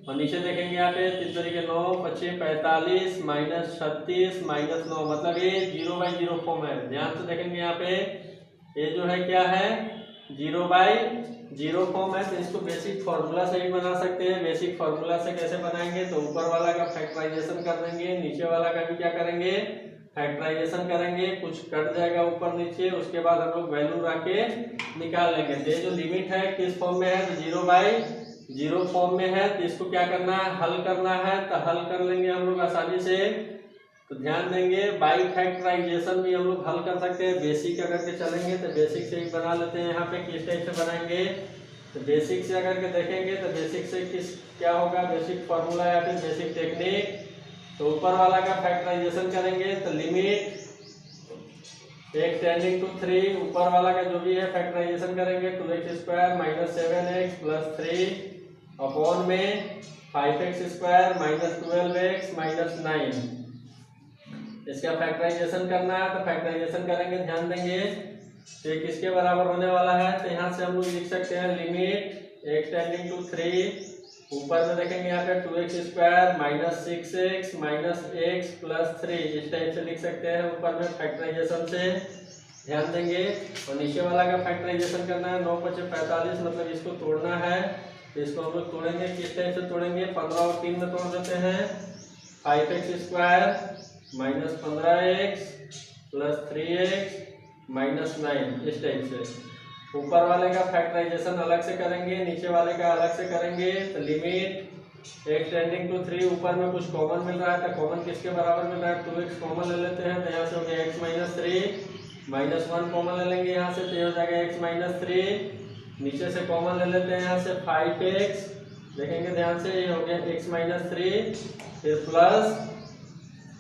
और नीचे देखेंगे यहाँ पे 3 तरीके 9 25 45 माइनस 36 माइनस 9, मतलब ये 0/0 फॉर्म है। ध्यान से देखेंगे यहाँ पे ये जो है क्या है, 0/0 फॉर्म है। तो इसको बेसिक फार्मूला से भी बना सकते हैं। बेसिक फार्मूला से कैसे बनाएंगे, तो ऊपर वाला का फैक्टराइजेशन कर देंगे, नीचे वाला का भी क्या करेंगे, फैक्टराइजेशन करेंगे, कुछ कट जाएगा ऊपर नीचे। उसके बाद हम लोग वैल्यू रख के निकाल लेंगे। तो ये जो लिमिट है किस फॉर्म में है, तो 0/0 फॉर्म में है। तो इसको क्या करना है, हल करना है। तो हल कर लेंगे हम लोग आसानी से। तो ध्यान देंगे बाई फैक्टराइजेशन भी हम लोग हल कर सकते हैं। बेसिक अगर के चलेंगे तो बेसिक से ही बना लेते हैं। यहाँ पे किस टाइप से बनाएंगे, तो बेसिक से अगर के देखेंगे तो बेसिक से किस क्या होगा, बेसिक फार्मूला या फिर बेसिक टेक्निक। तो ऊपर वाला का फैक्टराइजेशन करेंगे तो लिमिट एक्स टेंडिंग टू 3, ऊपर वाला का जो भी है फैक्टराइजेशन करेंगे 2x square minus 7x plus 3 upon में 5x square minus 12x minus 9, इसका फैक्टराइजेशन करना है। तो फैक्टराइजेशन करेंगे, ध्यान देंगे तो ये किसके बराबर होने वाला है। तो यहाँ से हम लोग लिख सकते हैं लिमिट एक्स टेंडिंग टू 3, ऊपर में देखेंगे यहाँ पे 2x square minus 6x minus x plus 3, इस टाइप से लिख सकते हैं ऊपर में फैक्टराइजेशन से। ध्यान देंगे और नीचे वाला का फैक्टराइजेशन करना है 9 5 45, मतलब इसको तोड़ना है। तो इसको हम लोग तोड़ेंगे, किस टाइप से तोड़ेंगे, 15 और 3 में तोड़ देते हैं। 5x square minus 15x plus 3x minus 9, इस टाइप से। ऊपर वाले का फैक्टराइजेशन अलग से करेंगे, नीचे वाले का अलग से करेंगे। तो लिमिट एक्स टेंडिंग टू 3, ऊपर में कुछ कॉमन मिल रहा है। तो कॉमन किसके बराबर मिल रहा है, 2x कॉमन ले लेते हैं। तो यहाँ से हो गया x माइनस 3 माइनस 1 कॉमन ले लेंगे यहाँ से, तो हो जाएगा x माइनस 3। नीचे से कॉमन ले लेते हैं यहाँ से 5x, देखेंगे ध्यान से, ये हो गया x माइनस 3, फिर प्लस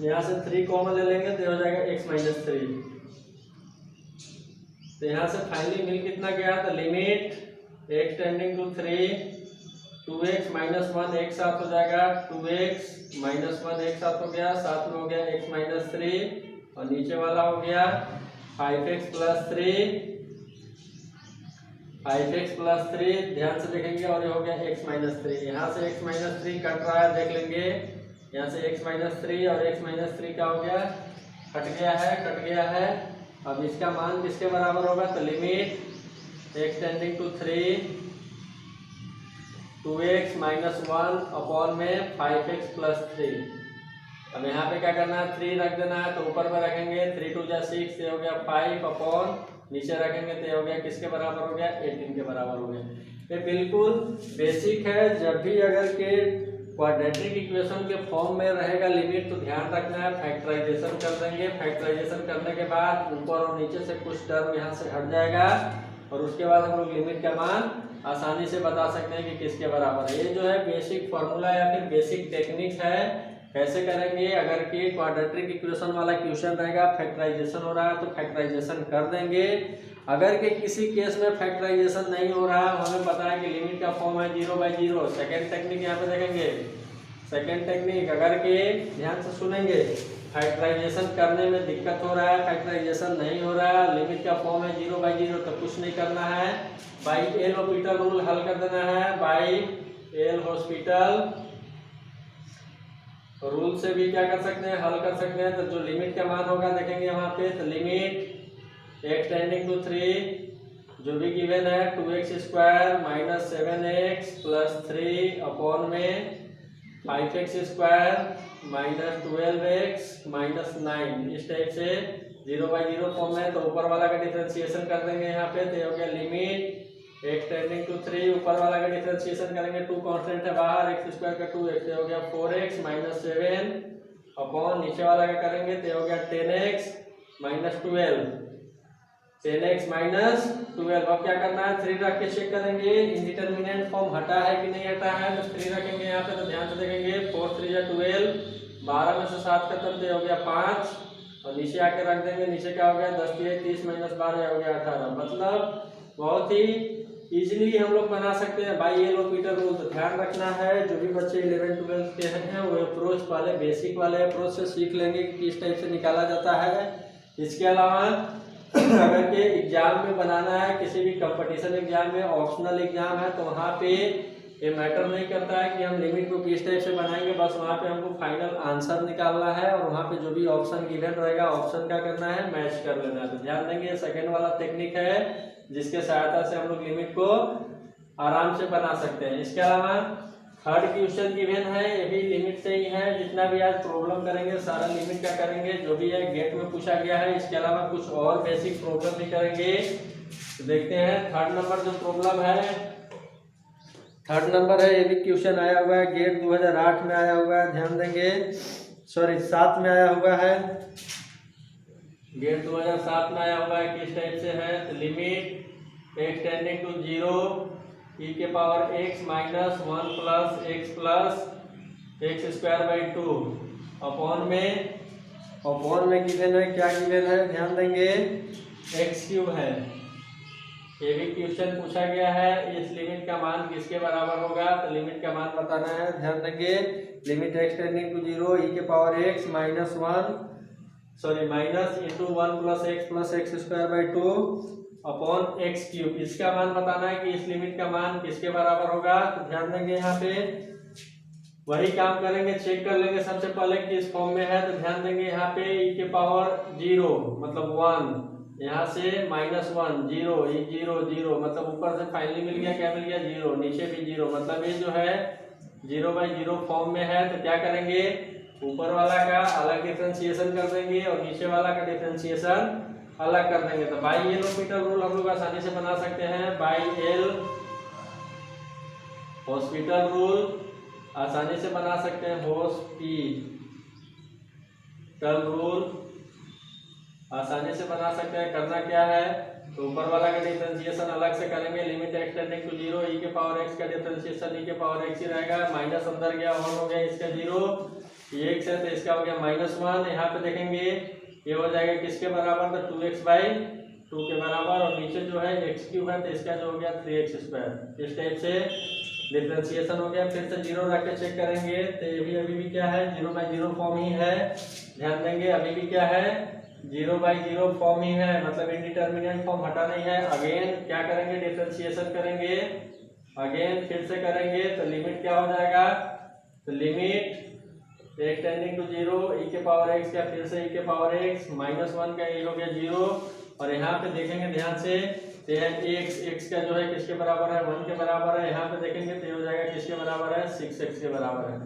यहाँ से 3 कॉमन ले लेंगे तो हो जाएगा x माइनस 3। तो यहाँ से फाइनली मिल कितना गया, तो limit x tending to 3 2x minus 1 एक साथ हो जाएगा, 2x माइनस 1 एक साथ हो गया, साथ में हो गया x माइनस 3 और नीचे वाला हो गया 5x प्लस 3 ध्यान से देखेंगे, और ये हो गया x माइनस 3। यहाँ से x माइनस 3 कट रहा है, देख लेंगे यहाँ से x माइनस 3 और x माइनस 3 क्या हो गया, कट गया है। अब इसका मान किसके बराबर होगा, तो limit x tending to 3 2x minus 1 upon में 5x प्लस 3। अब यहाँ पे क्या करना है, 3 रख देना है, तो ऊपर में रखेंगे 3 2 जा 6, ये हो गया 5 अपॉन नीचे रखेंगे तो ये हो गया किसके बराबर हो गया, 18 के बराबर हो गया। ये बिल्कुल बेसिक है। जब भी अगर के क्वाड्रेटिक इक्वेशन के फॉर्म में रहेगा लिमिट, तो ध्यान रखना है फैक्टराइजेशन कर देंगे। फैक्टराइजेशन करने के बाद ऊपर और नीचे से कुछ टर्म यहाँ से हट जाएगा, और उसके बाद हम लोग लिमिट का मान आसानी से बता सकते हैं कि किसके बराबर है। ये जो है बेसिक फॉर्मूला या फिर बेसिक टेक्निक है। कैसे करेंगे, अगर कि क्वाड्रेटिक इक्वेशन वाला क्वेश्चन रहेगा, फैक्टराइजेशन हो रहा है तो फैक्टराइजेशन कर देंगे। अगर कि किसी केस में फैक्टराइजेशन नहीं हो रहा है, हमें पता है कि लिमिट का फॉर्म है 0/0। सेकेंड टेक्निक यहाँ पे देखेंगे। सेकेंड टेक्निक अगर के ध्यान से सुनेंगे, फैक्टराइजेशन करने में दिक्कत हो रहा है, फैक्टराइजेशन नहीं हो रहा है, लिमिट का फॉर्म है 0/0, तो कुछ नहीं करना है, बाई एल हॉस्पिटल रूल हल कर देना है। बाई एल हॉस्पिटल रूल से भी क्या कर सकते हैं, हल कर सकते हैं। तो जो लिमिट का मान होगा देखेंगे वहां पे, तो लिमिट x टेंडिंग टू 3 जो भी गिवन है 2x square minus 7x plus 3 upon में 5x square minus 12x minus 9, इस टाइप से 0/0 फॉर्म में। तो ऊपर वाला का डिफरेंशिएशन कर देंगे यहाँ पे, तो हो गया लिमिट x टेंडिंग टू 3, ऊपर वाला का डिफरेंशिएशन करेंगे, 2 कांस्टेंट है बाहर, x स्क्वायर का 2x हो गया 4x माइनस 7 अपॉन नीचे वाला का करेंगे तो हो गया 10x माइनस 12, 10x माइनस 12। अब क्या करना है, 3 रख के चेक करेंगे इंडिटरमिनेंट फॉर्म हटा है कि नहीं हटा है, तो 3 रखेंगे यहाँ पे। तो ध्यान से देखेंगे 4 3 या 12, 12 में से 7 खत्म तो हो गया 5, और नीचे आके रख देंगे, नीचे क्या हो गया 10 30 माइनस 12 हो गया 18। मतलब बहुत ही इजीली हम लोग बना सकते हैं बाई एल हॉस्पिटल रूल। तो ध्यान रखना है, जो भी बच्चे 11 12 के हैं वो अप्रोच वाले बेसिक वाले अप्रोच से सीख लेंगे कि किस टाइप से निकाला जाता है। इसके अलावा अगर के एग्जाम में बनाना है, किसी भी कंपटीशन एग्जाम में, ऑप्शनल एग्जाम है, तो वहाँ पे ये मैटर नहीं करता है कि हम लिमिट को किस टाइप से बनाएंगे, बस वहाँ पे हमको फाइनल आंसर निकालना है, और वहाँ पे जो भी ऑप्शन गिवन रहेगा ऑप्शन क्या करना है, मैच कर लेना है। तो ध्यान देंगे सेकेंड वाला टेक्निक है, जिसके सहायता से हम लोग लिमिट को आराम से बना सकते हैं। इसके अलावा थर्ड क्वेश्चन गिवन है, ये भी लिमिट से ही है। जितना भी आज प्रॉब्लम करेंगे सारा लिमिट का करेंगे, जो भी है गेट में पूछा गया है। इसके अलावा कुछ और बेसिक प्रॉब्लम भी करेंगे। तो देखते हैं थर्ड नंबर जो प्रॉब्लम है, थर्ड नंबर है, ये भी क्वेश्चन आया हुआ है, गेट 2008 में आया हुआ है। ध्यान देंगे, सॉरी 7 में आया हुआ है, गेट 2007 में आया हुआ है। किस टाइप से है, तो limit x tending to 0 e के power x minus 1 plus x square by 2 upon में गिवन है, क्या गिवन है, ध्यान देंगे x क्यूब है। ये भी क्वेश्चन पूछा गया है, इस लिमिट का मान किसके बराबर होगा, तो लिमिट का मान बताना है। ध्यान देंगे limit x tending to 0 e के power x minus into 1 plus x square by 2 upon x cube, इसका मान बताना है कि इस लिमिट का मान किसके बराबर होगा। तो ध्यान देंगे यहाँ पे वही काम करेंगे, चेक कर लेंगे सबसे पहले कि इस फॉर्म में है। तो ध्यान देंगे यहाँ पे e के पावर 0 मतलब 1, यहाँ से माइनस 1 0 e 0 0, मतलब ऊपर से फाइनली मिल गया, क्या मिल गया 0, नीचे भी 0, मतलब ये जो है 0/0 फॉर्म में है। तो क्या करेंगे, ऊपर वाला का अलग डिफरेंशिएशन कर देंगे और नीचे वाला का डिफरेंशिएशन अलग कर देंगे। तो बाई एल हॉस्पिटल रूल हम लोग आसानी से बना सकते हैं। बाई एल हॉस्पिटल रूल आसानी से बना सकते हैं, हॉस्पिटल रूल आसानी से बना सकते हैं। करना क्या है, तो ऊपर वाला का डिफरेंशिएशन अलग से करेंगे, limit x tending to 0 e के पावर x का डिफरेंशिएशन e के पावर x ही रहेगा, माइनस अंदर गया और हो गया इसका 0, ये x है तो इसका हो गया -1। यहाँ पे देखेंगे ये हो जाएगा किसके बराबर, तो 2x/2 के बराबर, और नीचे जो है x क्यूब है तो इसका जो हो गया 3x स्क्वायर। इस टाइप से डिफरेंशिएशन हो गया। फिर से 0 रख के चेक करेंगे तो ये भी अभी भी क्या है 0/0 फॉर्म ही है। ध्यान देंगे अभी भी क्या है 0/0 फॉर्म ही है, मतलब इंडिटरमिनेट फॉर्म हटा नहीं है। अगेन क्या करेंगे, डिफरेंशिएशन करेंगे, अगेन फिर से करेंगे तो लिमिट क्या हो जाएगा, तो limit x tending to 0 e के पावर x का फिर से e के पावर x -1 का ये हो गया 0। और यहाँ पे देखेंगे ध्यान से तो x का जो है किसके बराबर है, 1 के बराबर है। यहाँ पे देखेंगे तो हो जाएगा किसके बराबर है, 6x के बराबर है।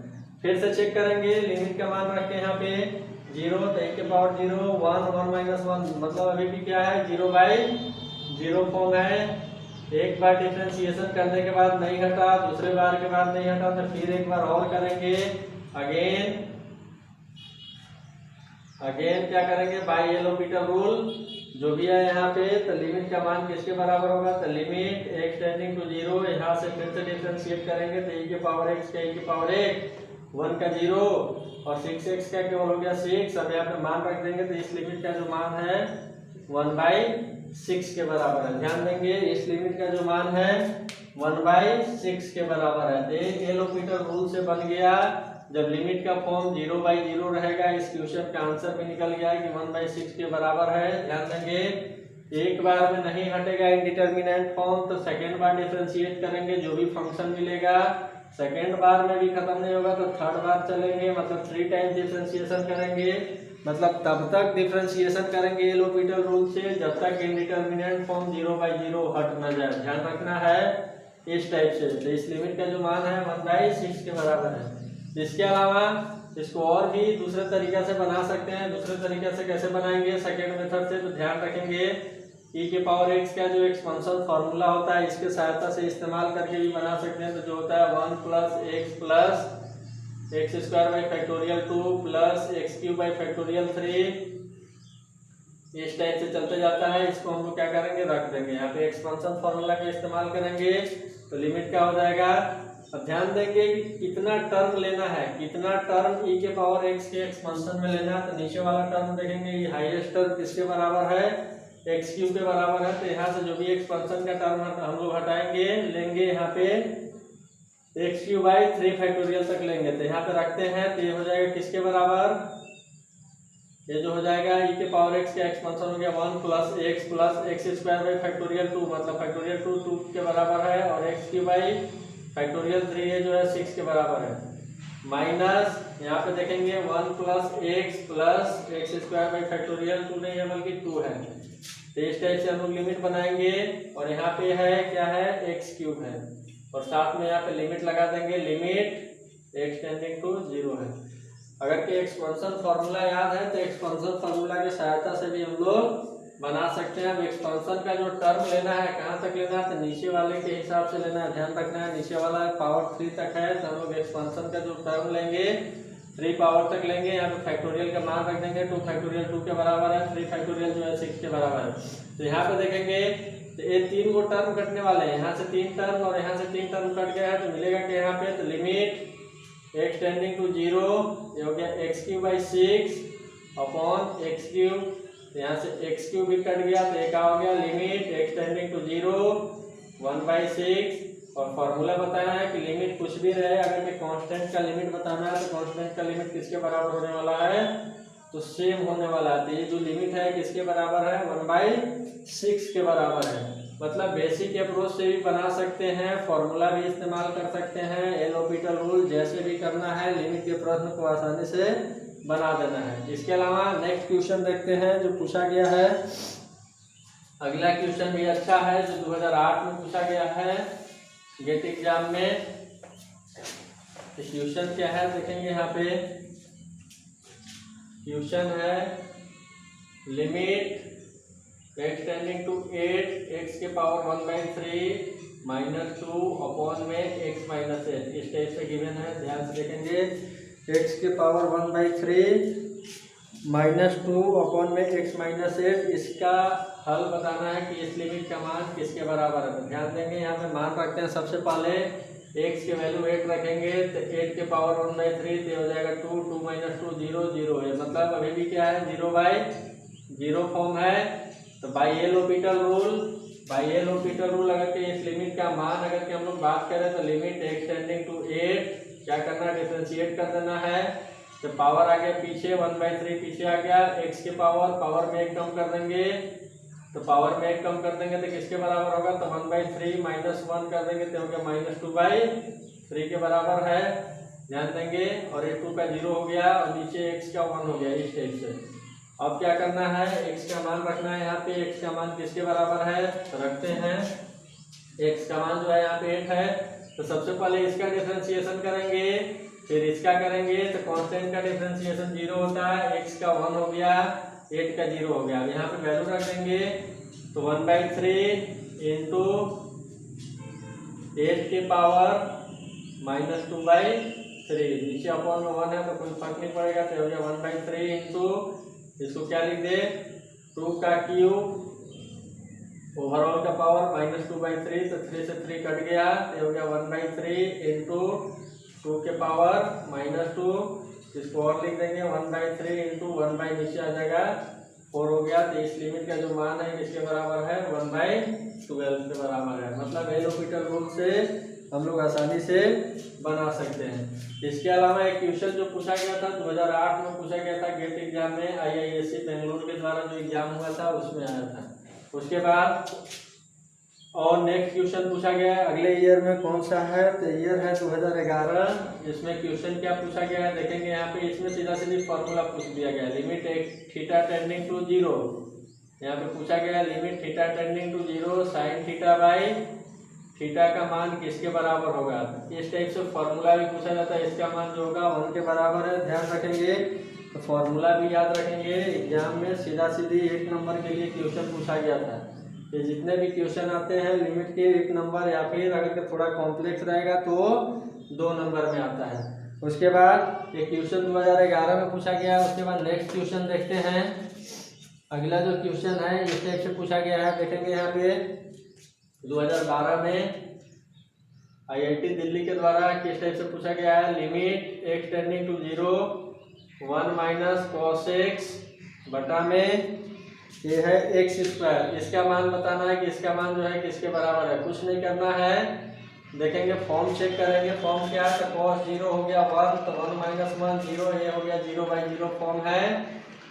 फिर से चेक करेंगे, लिमिट का मान रख के यहाँ पे 0 तो e के पावर 0 1 1 -1 मतलब अभी भी क्या है, 0/0 फॉर्म है। एक बार डिफरेंशिएशन करने के बाद नहीं हटा, दूसरे बार के बाद नहीं हटा, तो फिर एक बार और करेंगे। अगेन क्या करेंगे, बाय एलोपिटल रूल जो भी है यहाँ पे, तो लिमिट का मान किसके बराबर होगा, तो लिमिट x टेंडिंग टू 0, यहाँ से फिर से डिफरेंशिएट करेंगे तो e के पावर x का e के पावर 1 का 0 और 6x का केवल हो गया 6। अब यहाँ पे मान रख देंगे तो इस लिमिट का जो मान है 1/6 के बराबर है। ध्यान देंगे इस लिमिट का जो मान है 1/6 के बराबर है। तो एल हॉस्पिटल रूल से बन गया, जब लिमिट का फॉर्म 0/0 रहेगा, इस क्वेश्चन का आंसर भी निकल गया कि 1/6 के बराबर है। ध्यान देंगे एक बार में नहीं हटेगा इंडिटरमिनेंट फॉर्म, तो सेकेंड बार डिफरेंशिएट करेंगे, जो भी फंक्शन मिलेगा सेकेंड बार में भी खत्म नहीं होगा तो थर्ड बार चलेंगे, मतलब 3 टाइम्स डिफरेंशिएशन करेंगे, मतलब तब तक डिफरेंशिएशन करेंगे एल हॉस्पिटल रूल से जब तक इंडिटरमिनेंट फॉर्म 0/0 हट न जाए। ध्यान रखना है इस टाइप से। तो इस लिमिट का जो मान है 1/6 के बराबर है। इसके अलावा इसको और भी दूसरे तरीके से बना सकते हैं। दूसरे तरीके से कैसे बनाएंगे, सेकेंड मेथड से, तो ध्यान रखेंगे e के पावर x का जो एक्सपेंशन फार्मूला होता है इसके सहायता से इस्तेमाल करके भी बना सकते हैं। तो जो होता है 1 + x + x² 2 + x³ 3 इस टाइप से चलते जाता है। इसको हम लोग क्या करेंगे, रख देंगे यहाँ पे एक्सपेंशन फार्मूला का इस्तेमाल करेंगे तो लिमिट क्या हो जाएगा। अब ध्यान देंगे कि कितना टर्म लेना है, कितना टर्म e के पावर x के एक्सपेंशन में लेना है। तो नीचे वाला टर्म देखेंगे ये हाईएस्ट टर्म किसके बराबर है, x³ के बराबर है। तो यहाँ से जो भी एक्सपेंशन का टर्म हम लोग हटाएंगे, लेंगे यहाँ पे x³ तक लेंगे। तो यहाँ पे रखते हैं तो ये हो जाएगा किसके बराबर, ये जो हो जाएगा e के पावर x का एक्सपेंशन हो गया 1 + x + x² 2 मतलब फैक्टोरियल 2 के बराबर है, और x³ 3 जो है 6 के बराबर है, माइनस यहाँ पे देखेंगे 1 + x + x² 2 नहीं है बल्कि 2 है। तो इस टाइप से हम लोग लिमिट बनाएंगे, और यहाँ पे है क्या है, x³ है, और साथ में यहाँ पे लिमिट लगा देंगे, लिमिट x टेंडिंग टू 0 है। अगर के एक्सपेंशन फार्मूला याद है तो एक्सपेंशन फार्मूला की सहायता से भी हम लोग बना सकते हैं। अब एक्सपेंशन का जो टर्म लेना है कहाँ तक लेना है, तो नीचे वाले के हिसाब से लेना है। ध्यान रखना है नीचे वाला पावर 3 तक है, तो हम लोग एक्सपेंशन का जो टर्म लेंगे 3 पावर तक लेंगे। यहाँ पे फैक्टोरियल का मान रख देंगे 2 के बराबर है, 3 जो है 6 के बराबर है। तो यहाँ पे देखेंगे तो ये 3 गो टर्म कटने वाले हैं, यहाँ से 3 टर्म और यहाँ से 3 टर्म कट गया है, तो मिलेगा कि यहाँ पे तो लिमिट x टेंडिंग टू 0 ये हो गया x³ 6 x³। यहाँ से x³ भी कट गया तो एक हो गया लिमिट x टेंडिंग टू 0 1/6। और फॉर्मूला बताया है कि लिमिट कुछ भी रहे, अगर मैं कांस्टेंट का लिमिट बताना है तो कांस्टेंट का लिमिट किसके बराबर होने वाला है, तो सेम होने वाला है। तो ये जो लिमिट है किसके बराबर है, 1/6 के बराबर है। मतलब बेसिक अप्रोच से भी बना सकते हैं, फॉर्मूला भी इस्तेमाल कर सकते हैं, एल हॉस्पिटल रूल जैसे भी करना है, लिमिट के प्रश्न को आसानी से बना देना है। इसके अलावा नेक्स्ट क्वेश्चन देखते हैं जो पूछा गया है। अगला क्वेश्चन भी अच्छा है जो 2008 में पूछा गया है गेट एग्जाम में। क्वेश्चन क्या है देखेंगे, यहाँ पे क्वेश्चन है limit x tending to 8 x के पावर 1/3 -2 अपॉन में x - 8 इस टाइप से गिवन है। ध्यान से देखेंगे x के पावर 1/3 -2 अपॉन में x - 8, इसका हल बताना है कि इस लिमिट का मान किसके बराबर है। तो ध्यान देंगे यहाँ पे मान रखते हैं, सबसे पहले x की वैल्यू 8 रखेंगे तो 8 के पावर 1/3 तो हो जाएगा 2 2 - 2 0 0 है, मतलब अभी भी क्या है 0/0 फॉर्म है। तो बाई एल हॉस्पिटल रूल अगर के इस लिमिट का मान अगर के हम लोग बात करें तो लिमिट x टेंडिंग टू 8 क्या करना है, डिफरेंशिएट कर देना है। तो पावर आ गया पीछे 1/3 पीछे आ गया, x के पावर में 1 कम कर देंगे, तो पावर में 1 कम कर देंगे तो किसके बराबर होगा, तो 1/3 माइनस 1 कर देंगे तो हो गया -2/3 के बराबर है, ध्यान देंगे। और ये 2 का 0 हो गया और नीचे x का 1 हो गया इस टाइप से। अब क्या करना है, x का मान रखना है यहाँ पे, x का मान किसके बराबर है, तो रखते हैं x का मान जो है यहाँ पे 8 है, तो सबसे पहले इसका डिफरेंशिएशन करेंगे, फिर इसका करेंगे, तो कांस्टेंट का डिफरेंशिएशन 0 होता है, x का 1 हो गया, 8 का 0 हो गया। अब यहाँ पे वैल्यू रख देंगे, तो 1/3 इंटू 8 के पावर -2/3, नीचे अपॉन में 1 है तो कोई फर्क नहीं पड़ेगा, तो हो गया 1/3 इंटू, इसको क्या लिख दे, 2 का क्यूब ओवरऑल का पावर -2/3, तो 3 से 3 कट गया, तो हो गया 1/3 इंटू 2 के पावर -2, इसको और लिख देंगे 1/3 इंटू 1 नीचे आ जाएगा 4 हो गया। तो इस लिमिट का जो मान है किसके बराबर है, 1/12 के बराबर है। मतलब एल हॉस्पिटल रूल से हम लोग आसानी से बना सकते हैं। इसके अलावा एक क्वेश्चन जो पूछा गया था 2008 में पूछा गया था गेट एग्जाम में, IISc बेंगलुरु के द्वारा जो एग्जाम हुआ था उसमें आया था। उसके बाद और नेक्स्ट क्वेश्चन पूछा गया है अगले ईयर में कौन सा है, तो ईयर है 2011। इसमें क्वेश्चन क्या पूछा गया है देखेंगे यहाँ पे, इसमें सीधा सीधी फॉर्मूला पूछ दिया गया है, लिमिट थीटा टेंडिंग टू 0, यहाँ पे पूछा गया है limit theta tending to 0 sine theta by theta का मान किसके बराबर होगा। इस टाइप से फॉर्मूला भी पूछा जाता है, इसका मान जो होगा 1 के बराबर है, ध्यान रखेंगे। तो फॉर्मूला भी याद रखेंगे, एग्जाम में सीधा सीधी 1 नंबर के लिए क्वेश्चन पूछा गया था। ये जितने भी क्वेश्चन आते हैं लिमिट के 1 नंबर, या फिर अगर थोड़ा कॉम्प्लेक्स रहेगा तो 2 नंबर में आता है। उसके बाद ये क्वेश्चन 2011 में पूछा गया। उसके बाद नेक्स्ट क्वेश्चन देखते हैं। अगला जो क्वेश्चन है इस टाइप से पूछा गया है, देखेंगे यहाँ पे 2012 में IIT दिल्ली के द्वारा किस टाइप से पूछा गया है, limit x tending to 0 1 minus cos x बटा में ये है x²। इसका मान बताना है कि इसका मान जो है किसके बराबर है, कुछ नहीं करना है, देखेंगे फॉर्म चेक करेंगे। फॉर्म क्या है, तो cos 0 हो गया 1, तो 1 माइनस 1 0, ये हो गया 0/0 फॉर्म है।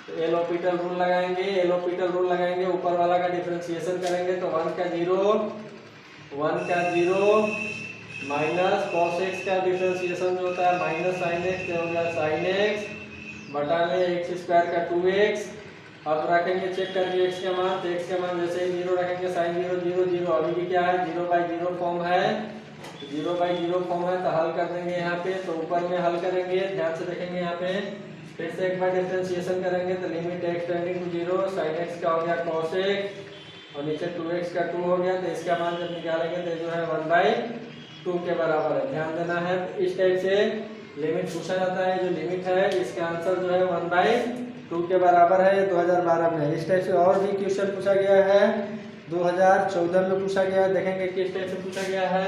तो एल हॉस्पिटल रूल लगाएंगे, एल हॉस्पिटल रूल लगाएंगे, ऊपर वाला का डिफरेंशिएशन करेंगे, तो 1 का 0 माइनस cos x का डिफरेंशिएशन जो होता है माइनस sin x, हो गया sin x बटा में x² का 2x। अब रखेंगे चेक करके x का मान, तो x का मान जैसे ही 0 रखेंगे sin 0 0 0, अभी भी क्या है 0/0 फॉर्म है, 0/0 फॉर्म है, तो हल कर देंगे यहाँ पे। तो ऊपर में हल करेंगे, ध्यान से देखेंगे यहाँ पे, फिर से एक बार डिफरेंशिएशन करेंगे, तो limit x tending to 0 sin x का हो गया cos x और नीचे 2x का 2 हो गया। तो इसका मान जब निकालेंगे तो जो है 1/2 के बराबर है, ध्यान देना है। इस टाइप से लिमिट पूछा जाता है, जो लिमिट है इसका आंसर जो है 1/2 के बराबर है, 2012 में। इस टाइप से और भी क्वेश्चन पूछा गया है 2014 में पूछा गया है, देखेंगे किस टाइप से पूछा गया है।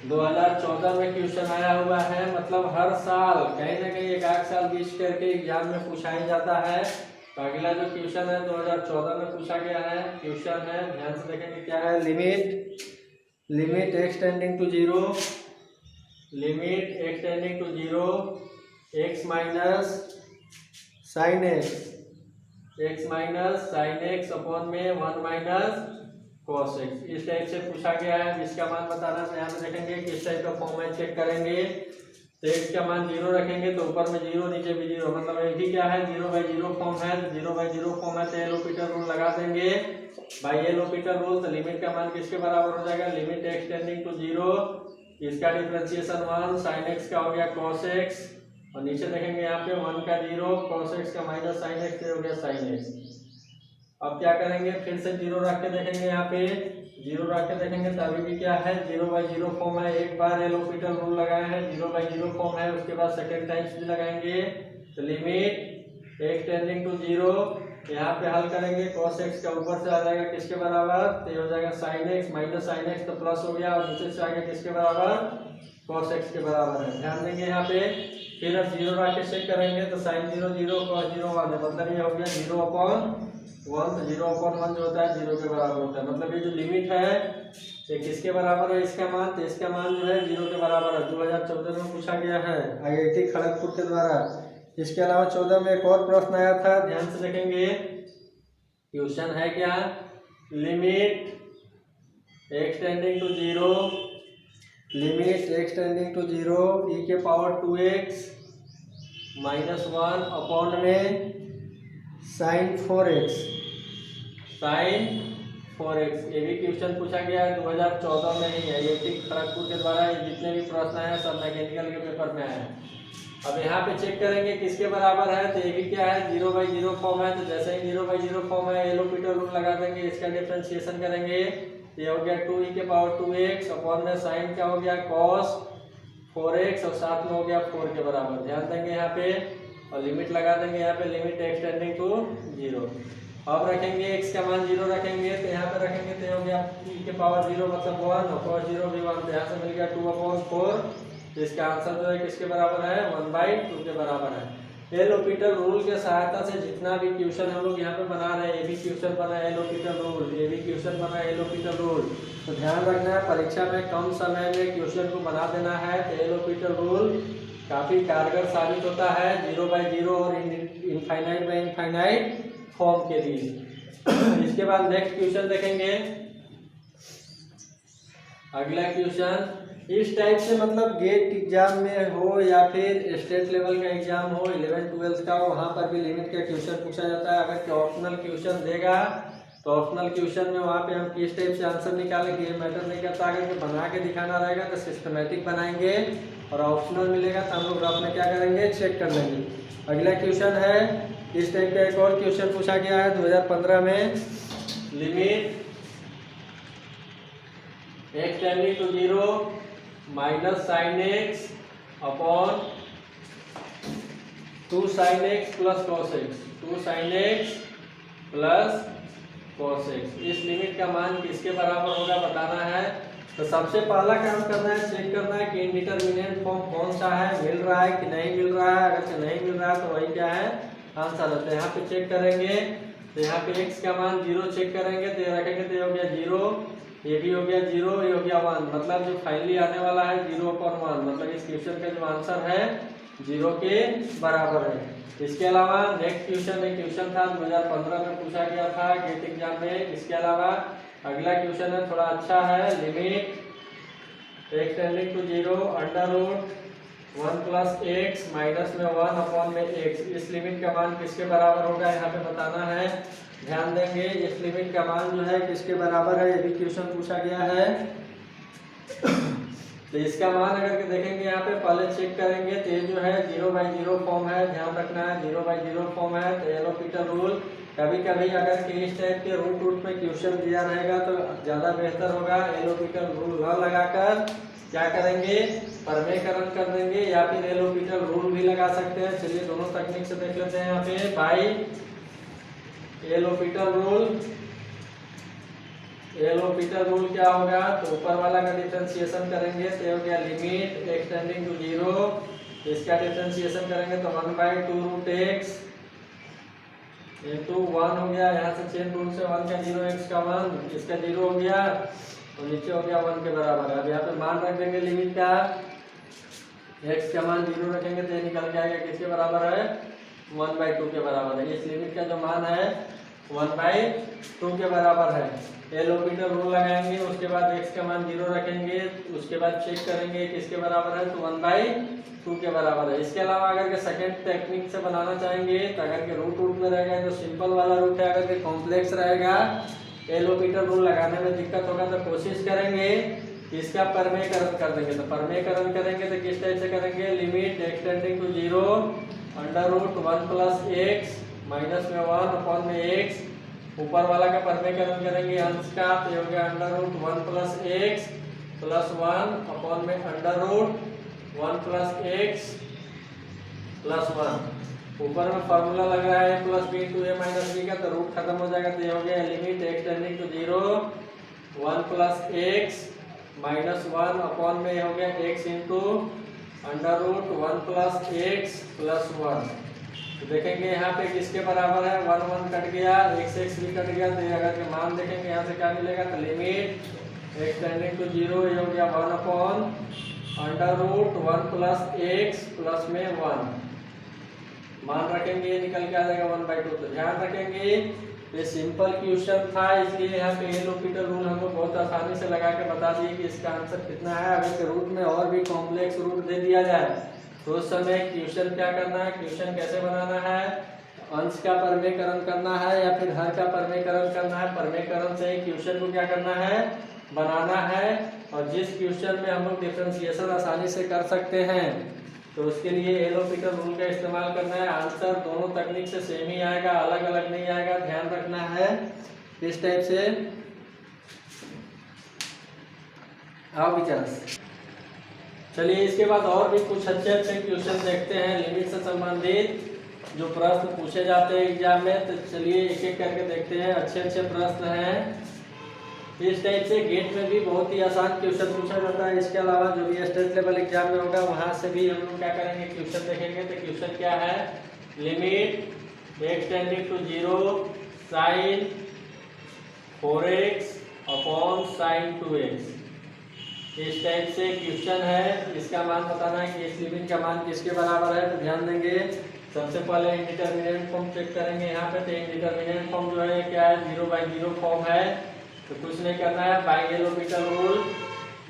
2014 में क्वेश्चन आया हुआ है, मतलब हर साल कहीं ना कहीं 1 साल बीच करके एग्जाम में पूछा ही जाता है। तो अगला जो क्वेश्चन है 2014 में पूछा गया है, क्वेश्चन है ध्यान से देखेंगे क्या है, limit x tending to 0 x minus sin x upon में 1 माइनस cos x, इस टाइप से पूछा गया है। इसका मान बताना है, यहाँ पे देखेंगे किस टाइप का फॉर्म है, चेक करेंगे। तो x का मान 0 रखेंगे तो ऊपर में 0 नीचे भी 0, मतलब ये भी क्या है 0/0 फॉर्म है, 0/0 फॉर्म है, तो एल हॉस्पिटल रूल लगा देंगे। बाई एल हॉस्पिटल रूल तो लिमिट का मान किसके बराबर हो जाएगा, लिमिट x टेंडिंग टू 0, इसका डिफरेंशिएशन 1 sin x का हो गया cos x और नीचे देखेंगे यहाँ पे 1 का 0 cos x का माइनस sin x हो गया sin x। अब क्या करेंगे, फिर से 0 रख के देखेंगे, यहाँ पे 0 रख के देखेंगे तो अभी भी क्या है 0/0 फॉर्म है। एक बार एल हॉस्पिटल रूल लगाया है, 0/0 फॉर्म है, उसके बाद सेकेंड टाइम्स भी लगाएंगे। तो लिमिट x टेंडिंग टू 0, यहाँ पे हल करेंगे, cos x का ऊपर से आ जाएगा किसके बराबर, तो ये हो जाएगा sin x minus sin x, तो प्लस हो गया, और नीचे से आ गया किसके बराबर, cos x के बराबर है। ध्यान देंगे यहाँ पे, फिर अब 0 रख के चेक करेंगे तो sin 0 0 cos 0 1 है, मतलब ये हो गया 0/1, तो 0/1 जो होता है 0 के बराबर होता है। मतलब ये जो लिमिट है ये किसके बराबर है इसका मान? तो इसका मान जो है 0 के बराबर है। 2014 में पूछा गया है IIT खड़गपुर के द्वारा। इसके अलावा 14 में एक और प्रश्न आया था, ध्यान से देखेंगे। क्वेश्चन है क्या? Limit x tending to 0, limit x tending to 0 e के पावर 2x माइनस 1 अपॉन में साइन 4x, साइन 4x। ये भी क्वेश्चन पूछा गया है 2014 में ही IIT खड़गपुर के द्वारा। ये जितने भी प्रश्न आए सब मैकेनिकल के पेपर में आए हैं। अब यहाँ पे चेक करेंगे किसके बराबर है। तो ये भी क्या है? 0/0 फॉर्म है। तो जैसे ही 0/0 फॉर्म है एलोपीटर रूल लगा देंगे, इसका डिफरेंशिएशन करेंगे। ये हो गया 2e के पावर 2x अपॉन में साइन क्या हो गया? cos 4x और साथ में हो गया 4 के बराबर। ध्यान देंगे यहाँ पे और लिमिट लगा देंगे यहाँ पे, लिमिट x टेंडिंग टू 0। अब रखेंगे x का मान 0 रखेंगे, तो यहाँ पे रखेंगे तो हो गया e के पावर 0 मतलब 1 और cos 0 भी 1। तो यहाँ से मिल गया 2/4। तो इसका आंसर जो है किसके बराबर है? 1/2 के बराबर है। एलोपीटर रूल के सहायता से जितना भी क्वेश्चन हम लोग यहाँ पे बना रहे हैं, ये भी क्वेश्चन बना है एलोपीटर रूल, ये भी क्वेश्चन बना है एलोपीटर रूल। तो ध्यान रखना है परीक्षा में कम समय में क्वेश्चन को बना देना है। तो एलोपीटर रूल काफी कारगर साबित होता है 0/0 और इनफाइनाइट फॉर्म के लिए। इसके बाद नेक्स्ट क्वेश्चन देखेंगे। अगला क्वेश्चन इस टाइप से, मतलब गेट एग्जाम में हो या फिर स्टेट लेवल का एग्जाम हो 11-12 का, वहाँ पर भी लिमिट का क्वेश्चन पूछा जाता है। अगर ऑप्शनल क्वेश्चन देगा तो ऑप्शनल क्वेश्चन में वहाँ पे हम किस टाइप से आंसर निकालेंगे ये मैटर नहीं करता। अगर बना के दिखाना रहेगा तो सिस्टमेटिक बनाएंगे, और ऑप्शनल मिलेगा तो हम लोग रफ में क्या करेंगे? चेक कर लेंगे। अगला क्वेश्चन है इस टाइप का, एक और क्वेश्चन पूछा गया है 2015 में। Limit x tending to 0 minus sine x upon 2 sin x plus cos x, 2 sin x plus cos x। इस लिमिट का मान किसके बराबर होगा बताना है। तो सबसे पहला काम करना है, चेक करना है कि इंडिटरमिनेंट फॉर्म कौन सा है, मिल रहा है कि नहीं मिल रहा है। अगर से नहीं मिल रहा है तो वही क्या है? आंसर है। तो यहाँ पे चेक करेंगे, तो यहाँ पे x का मान 0 चेक करेंगे, तो ये रखेंगे तो ये हो गया 0, ये भी हो गया 0, ये हो गया 1। मतलब जो फाइनली आने वाला है 0/1, मतलब इस क्वेश्चन का जो आंसर है 0 के बराबर है। इसके अलावा नेक्स्ट क्वेश्चन एक क्वेश्चन था 2015 में पूछा गया था गेट एग्जाम में। इसके अलावा अगला क्वेश्चन है थोड़ा अच्छा है। Limit x tending to 0 under root 1 plus x minus में 1 अपॉन में x। इस लिमिट का मान किसके बराबर होगा यहाँ पे बताना है। ध्यान देंगे इस लिमिट का मान जो है किसके बराबर है, ये भी क्वेश्चन पूछा गया है। तो इसका मान अगर के देखेंगे यहाँ पे पहले चेक करेंगे, तो ये जो है 0/0 फॉर्म है। ध्यान रखना है 0/0 फॉर्म है। तो एलोपीटर रूल कभी कभी अगर कि इस टाइप के रूट में क्वेश्चन दिया रहेगा तो ज़्यादा बेहतर होगा एलोपीटर रूल न लगाकर क्या करेंगे? परमेयकरण कर देंगे, या फिर एलोपीटर रूल भी लगा सकते हैं। चलिए दोनों तकनीक से देख लेते हैं। यहाँ पे बाई एलोपीटर रूल, एलोपीटर रूल क्या होगा? तो ऊपर वाला का डिफरेंशिएशन करेंगे तो हो गया लिमिट x टेंडिंग टू 0, इसका डिफरेंशिएशन करेंगे तो 1/2√x इंटू 1 हो गया। यहाँ से चेन रूल से 1 का 0x का मान, इसका 0 हो गया और नीचे हो गया 1 के बराबर है। अब यहाँ पे मान रख देंगे लिमिट का, x का मान 0 रखेंगे तो ये निकल जाएगा किसके बराबर है? 1/2 के बराबर है। इस लिमिट का जो मान है 1/2 के बराबर है। एलोपीटर रूल लगाएंगे, उसके बाद x का मान 0 रखेंगे, उसके बाद चेक करेंगे किसके बराबर है, तो 1/2 के बराबर है। इसके अलावा अगर के सेकेंड टेक्निक से बनाना चाहेंगे तो अगर के रूट में रहेगा तो सिंपल वाला रूट है, अगर के कॉम्प्लेक्स रहेगा एलोपीटर रूल लगाने में दिक्कत होगा तो कोशिश करेंगे इसका परमेयकरण कर देंगे। तो परमेयकरण करेंगे तो किस टाइप से करेंगे? Limit x tending to 0 under root 1 plus x minus में 1 अपॉन में x, ऊपर वाला का परमेयकरण करेंगे अंश का, तो ये हो गया under root 1 plus x plus 1 upon में under root 1 plus x plus 1। ऊपर में फॉर्मूला लग रहा है plus b to a minus b का, तो रूट खत्म हो जाएगा। तो ये हो गया limit x tending to 0 1 plus x minus 1 upon में हो गया x into under root 1 plus x plus 1। तो देखेंगे यहाँ पे किसके बराबर है? 1 1 कट गया, x भी कट गया। तो अगर के मान देखेंगे यहाँ से क्या मिलेगा? तो limit x tending to zero, ये हो गया 1 upon under root 1 plus x plus में 1, मान रखेंगे निकल के आ जाएगा 1/2। तो ध्यान रखेंगे ये सिंपल क्वेश्चन था, इसलिए यहाँ पे एल हॉस्पिटल रूल हम लोग बहुत आसानी से लगा के बता दिए कि इसका आंसर कितना है। अब इस रूट में और भी कॉम्प्लेक्स रूट दे दिया जाए तो उस समय क्वेश्चन क्या करना है, क्वेश्चन कैसे बनाना है, अंश का परमेकरण करना है या फिर हर का परमेकरण करना है। परमेकरण से ही क्वेश्चन को क्या करना है, बनाना है। और जिस क्वेश्चन में हम लोग डिफरेंशिएशन आसानी से कर सकते हैं तो उसके लिए एल हॉस्पिटल रूल का इस्तेमाल करना है। आंसर दोनों तकनीक से सेम ही आएगा, अलग अलग नहीं आएगा, ध्यान रखना है। इस टाइप से आओ विचार। चलिए इसके बाद और भी कुछ अच्छे अच्छे क्वेश्चन देखते हैं लिमिट से संबंधित जो प्रश्न पूछे जाते हैं एग्जाम में। तो चलिए एक एक करके देखते हैं, अच्छे अच्छे प्रश्न हैं। इस टाइप से गेट में भी बहुत ही आसान क्वेश्चन पूछा जाता है। इसके अलावा जो भी स्टेट लेवल एग्जाम में होगा वहां से भी हम लोग क्या करेंगे, क्वेश्चन देखेंगे। तो क्वेश्चन क्या है, limit x tending to 0 sine 4x upon sine 2x। इस टाइप से क्वेश्चन है, इसका मान बताना है कि इस लिमिट का मान किसके बराबर है। तो ध्यान देंगे, सबसे पहले इंडिटरमिनेंट फॉर्म चेक करेंगे यहाँ पे। तो इंडिटरमिनेंट फॉर्म जो है क्या है, 0/0 फॉर्म है। तो कुछ नहीं करना है, by L hospital rule,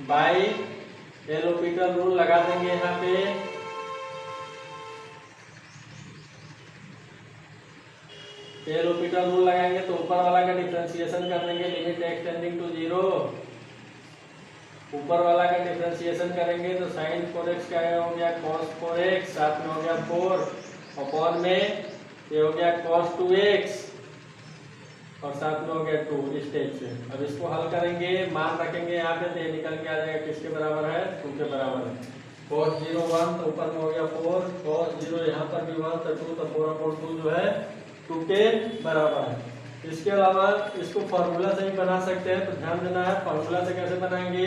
by L hospital rule लगा देंगे यहाँ पे। एल हॉस्पिटल रूल लगाएंगे तो ऊपर वाला का डिफरेंशिएशन कर देंगे, लिमिट एक्स टेंडिंग टू 0, ऊपर वाला का डिफरेंशिएशन करेंगे तो साइन 4x का हो गया cos 4x, साथ में हो गया 4 अपॉन में ये हो गया cos 2x और साथ में हो गया 2। इस टाइप से अब इसको हल करेंगे, मान रखेंगे यहाँ पे तो ये निकल के आ जाएगा किसके बराबर है, 2 के बराबर है। cos 0 1 तो ऊपर में हो गया 4, cos 0 यहाँ पर भी 1 तो 2, तो 4/2 जो है 2 के बराबर है। इसके अलावा इसको फार्मूला से भी बना सकते हैं। तो ध्यान देना है, फार्मूला से कैसे बनाएंगे,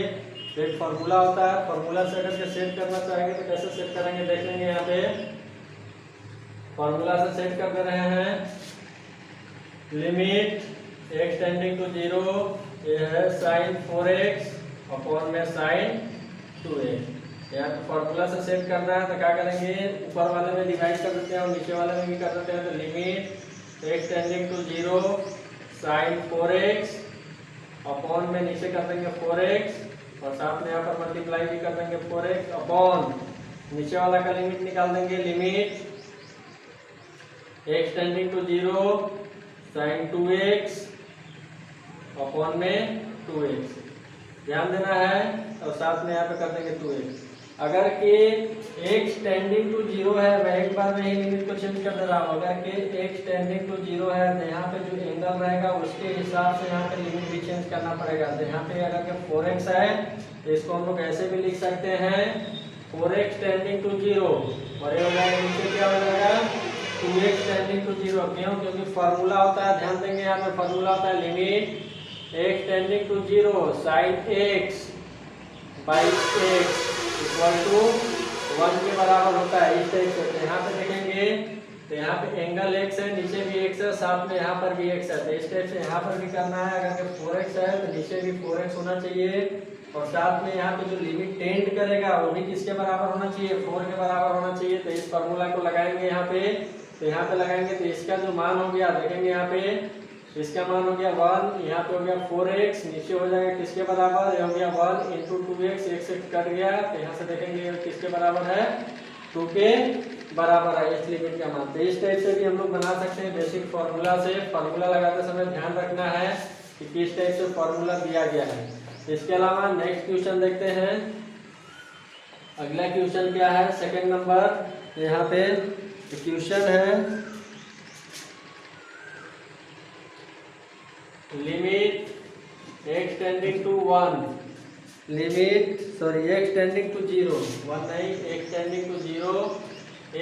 एक फार्मूला होता है, फार्मूला से अगर सेट करना चाहेंगे तो कैसे सेट करेंगे देख लेंगे। यहाँ पे फार्मूला से सेट कर दे रहे हैं, लिमिट एक्स टेंडिंग टू 0 ये है साइन 4x अपॉन में साइन 2x। यहाँ पे फार्मूला से सेट करना है तो क्या करेंगे, ऊपर वाले में डिवाइड कर देते हैं और नीचे वाले में भी कर देते हैं। तो limit x tending to 0 sine 4x upon में नीचे कर देंगे 4x और साथ में यहाँ पर मल्टीप्लाई भी कर देंगे 4x अपॉन नीचे वाला का लिमिट निकाल देंगे, limit x tending to 0 sine 2x upon में 2x। ध्यान देना है और साथ में यहाँ पे कर देंगे 2x। अगर के x टेंडिंग टू 0 है, मैं एक बार में ही लिमिट को चेंज कर दे रहा हूँ। अगर के x टेंडिंग टू 0 है तो यहाँ पे जो एंगल रहेगा उसके हिसाब से यहाँ पे लिमिट भी चेंज करना पड़ेगा। तो यहाँ पे अगर के 4x है तो इसको हम लोग ऐसे भी लिख सकते हैं 4x टेंडिंग टू 0 और ये हो जाएगा नीचे क्या हो जाएगा 2x टेंडिंग टू 0। क्यों, क्योंकि फार्मूला होता है, ध्यान देंगे यहाँ पे फार्मूला होता है limit x tending to 0 sine x by x equal to 1 के बराबर होता है। इस टाइप से यहाँ पे देखेंगे तो यहाँ पे एंगल x है, नीचे भी x है, साथ में यहाँ पर भी x है। तो इस टाइप से यहाँ पर भी करना है, अगर 4x है तो नीचे भी 4x होना चाहिए और साथ में यहाँ पे जो लिमिट टेंड करेगा वो भी किसके बराबर होना चाहिए, 4 के बराबर होना चाहिए। तो इस फार्मूला को लगाएंगे यहाँ पे, तो यहाँ पे लगाएंगे तो इसका जो मान हो गया देखेंगे यहाँ पे, इसका मान हो गया 1, यहाँ पे हो गया 4x, नीचे हो जाएगा किसके बराबर, ये हो गया 1 इंटू 2x, x कट गया। तो यहाँ से देखेंगे किसके बराबर है, 2 के बराबर है इस लिमिट का मान। तो इस टाइप से भी हम लोग बना सकते हैं बेसिक फार्मूला से। फार्मूला लगाते समय ध्यान रखना है कि किस टाइप से फार्मूला दिया गया है। इसके अलावा नेक्स्ट क्वेश्चन देखते हैं। अगला क्वेश्चन क्या है, सेकंड नंबर। यहाँ पे क्वेश्चन है limit x tending to 1, limit sorry x tending to 0, 1 नहीं, x tending to 0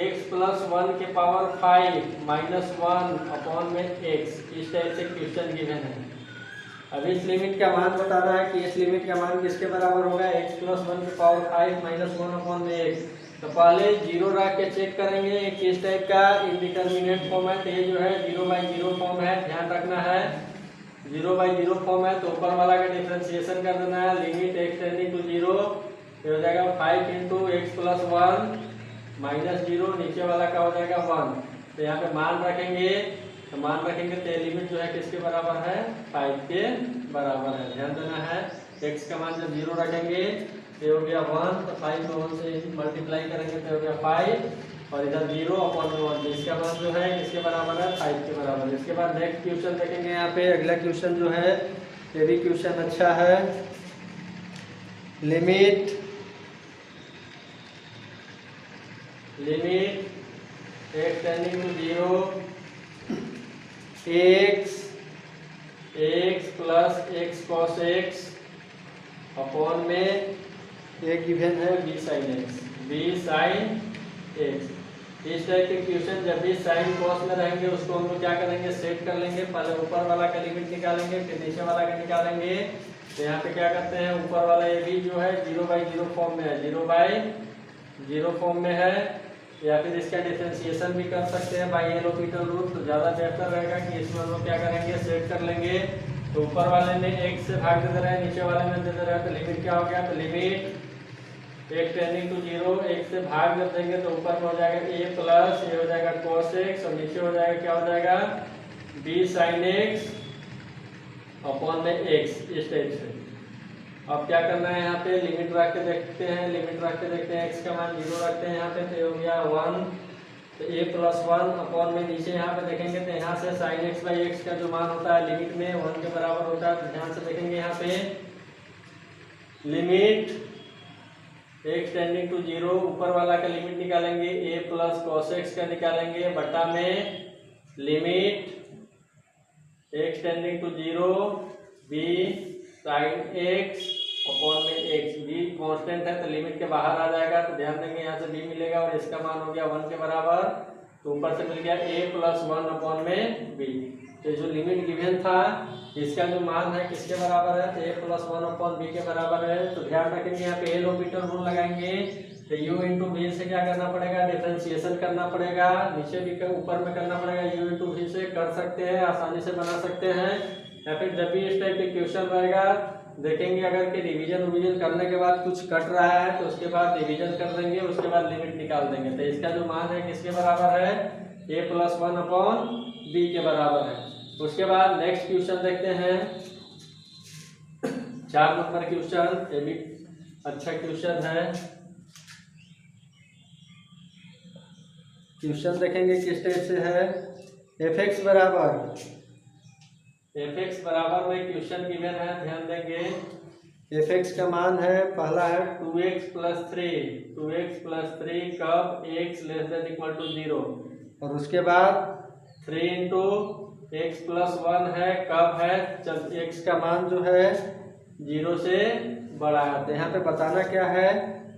x plus 1 के पावर 5 माइनस 1 अपॉन में x। इस टाइप से क्वेश्चन गिवन है। अब इस लिमिट का मान बताना है कि इस लिमिट का मान किसके बराबर होगा, x प्लस 1 के पावर 5 माइनस 1 अपॉन में x। तो पहले 0 रख के चेक करेंगे किस टाइप का इंडिटरमिनेट फॉर्म है। तो ये जो है 0/0 फॉर्म है, ध्यान रखना है जीरो बाई जीरो फॉर्म है तो ऊपर वाला का डिफरेंशिएशन कर देना है। Limit x tending to zero हो जाएगा 5 into x plus 1 minus zero, नीचे वाला का हो जाएगा 1। तो यहाँ पे मान रखेंगे तो लिमिट जो है किसके बराबर है 5 के बराबर है। ध्यान देना है x का मान जब जीरो रखेंगे तो हो गया 1, तो 5 को 1 से मल्टीप्लाई करेंगे तो हो गया 5 और इधर 0 अपॉन 1, इसका मान जो है किसके बराबर है 5 के बराबर। इसके बाद नेक्स्ट क्वेश्चन देखेंगे। यहाँ पे अगला क्वेश्चन जो है ये भी क्वेश्चन अच्छा है। Limit x tending to zero x plus x cos x upon में एक गिवन है b sin x। इस टाइप के क्वेश्चन जब भी साइन कॉस में रहेंगे उसको हम लोग क्या करेंगे सेट कर लेंगे। पहले ऊपर वाला का लिमिट निकालेंगे फिर नीचे वाला का निकालेंगे। तो यहाँ पे क्या करते हैं ऊपर वाला ये भी जो है 0/0 फॉर्म में है, 0/0 फॉर्म में है, या फिर इसका डिफरेंशिएशन भी कर सकते हैं बाई एल होपिटल रूल। तो ज़्यादा बेहतर रहेगा कि इसमें हम लोग क्या करेंगे सेट कर लेंगे। तो ऊपर वाले में x से भाग दे रहे हैं, नीचे वाले में दे रहे हैं, तो लिमिट क्या हो गया, तो limit x tending to zero x से भाग कर देंगे तो ऊपर में हो जाएगा a प्लस ये हो जाएगा cos x और नीचे हो जाएगा क्या हो जाएगा b sin x अपॉन में x। इस टाइप से अब क्या करना है यहाँ पे लिमिट रख के देखते हैं x का मान 0 रखते हैं यहाँ पे तो हो गया 1, तो a प्लस 1 अपॉन में नीचे यहाँ पे देखेंगे तो यहाँ से sin x बाई x का जो मान होता है लिमिट में 1 के बराबर होता है। तो ध्यान से देखेंगे यहाँ पे limit x tending to zero ऊपर वाला का लिमिट निकालेंगे a प्लस cos x का निकालेंगे बटा में limit x tending to zero b sin x upon में x। b कांस्टेंट है तो लिमिट के बाहर आ जाएगा, तो ध्यान देंगे यहाँ से b मिलेगा और इसका मान हो गया 1 के बराबर। तो ऊपर से मिल गया a प्लस 1 अपॉन में b। तो जो लिमिट गिवन था इसका जो मान है किसके बराबर है, तो a प्लस 1 अपॉन b के बराबर है। तो ध्यान रखेंगे यहाँ पे एल होपिटल रूल लगाएंगे तो u इंटू v से क्या करना पड़ेगा डिफरेंशिएशन करना पड़ेगा, नीचे भी ऊपर में करना पड़ेगा। u इंटू v से कर सकते हैं, आसानी से बना सकते हैं। या फिर जब भी इस टाइप के क्वेश्चन रहेगा देखेंगे अगर कि रिवीजन करने के बाद कुछ कट रहा है तो उसके बाद रिवीजन कर देंगे, उसके बाद लिमिट निकाल देंगे। तो इसका जो मान है किसके बराबर है a प्लस 1 अपॉन b के बराबर है। उसके बाद नेक्स्ट क्वेश्चन देखते हैं 4 नंबर क्वेश्चन, ये भी अच्छा क्वेश्चन है। क्वेश्चन देखेंगे किस टाइप से है। fx बराबर में क्वेश्चन गिवन है, ध्यान देंगे fx का मान है पहला है 2x प्लस 3 कब x less than equal to 0, और उसके बाद 3 इंटू x प्लस 1 है कब है जब x का मान जो है 0 से बड़ा है। तो यहाँ पे बताना क्या है,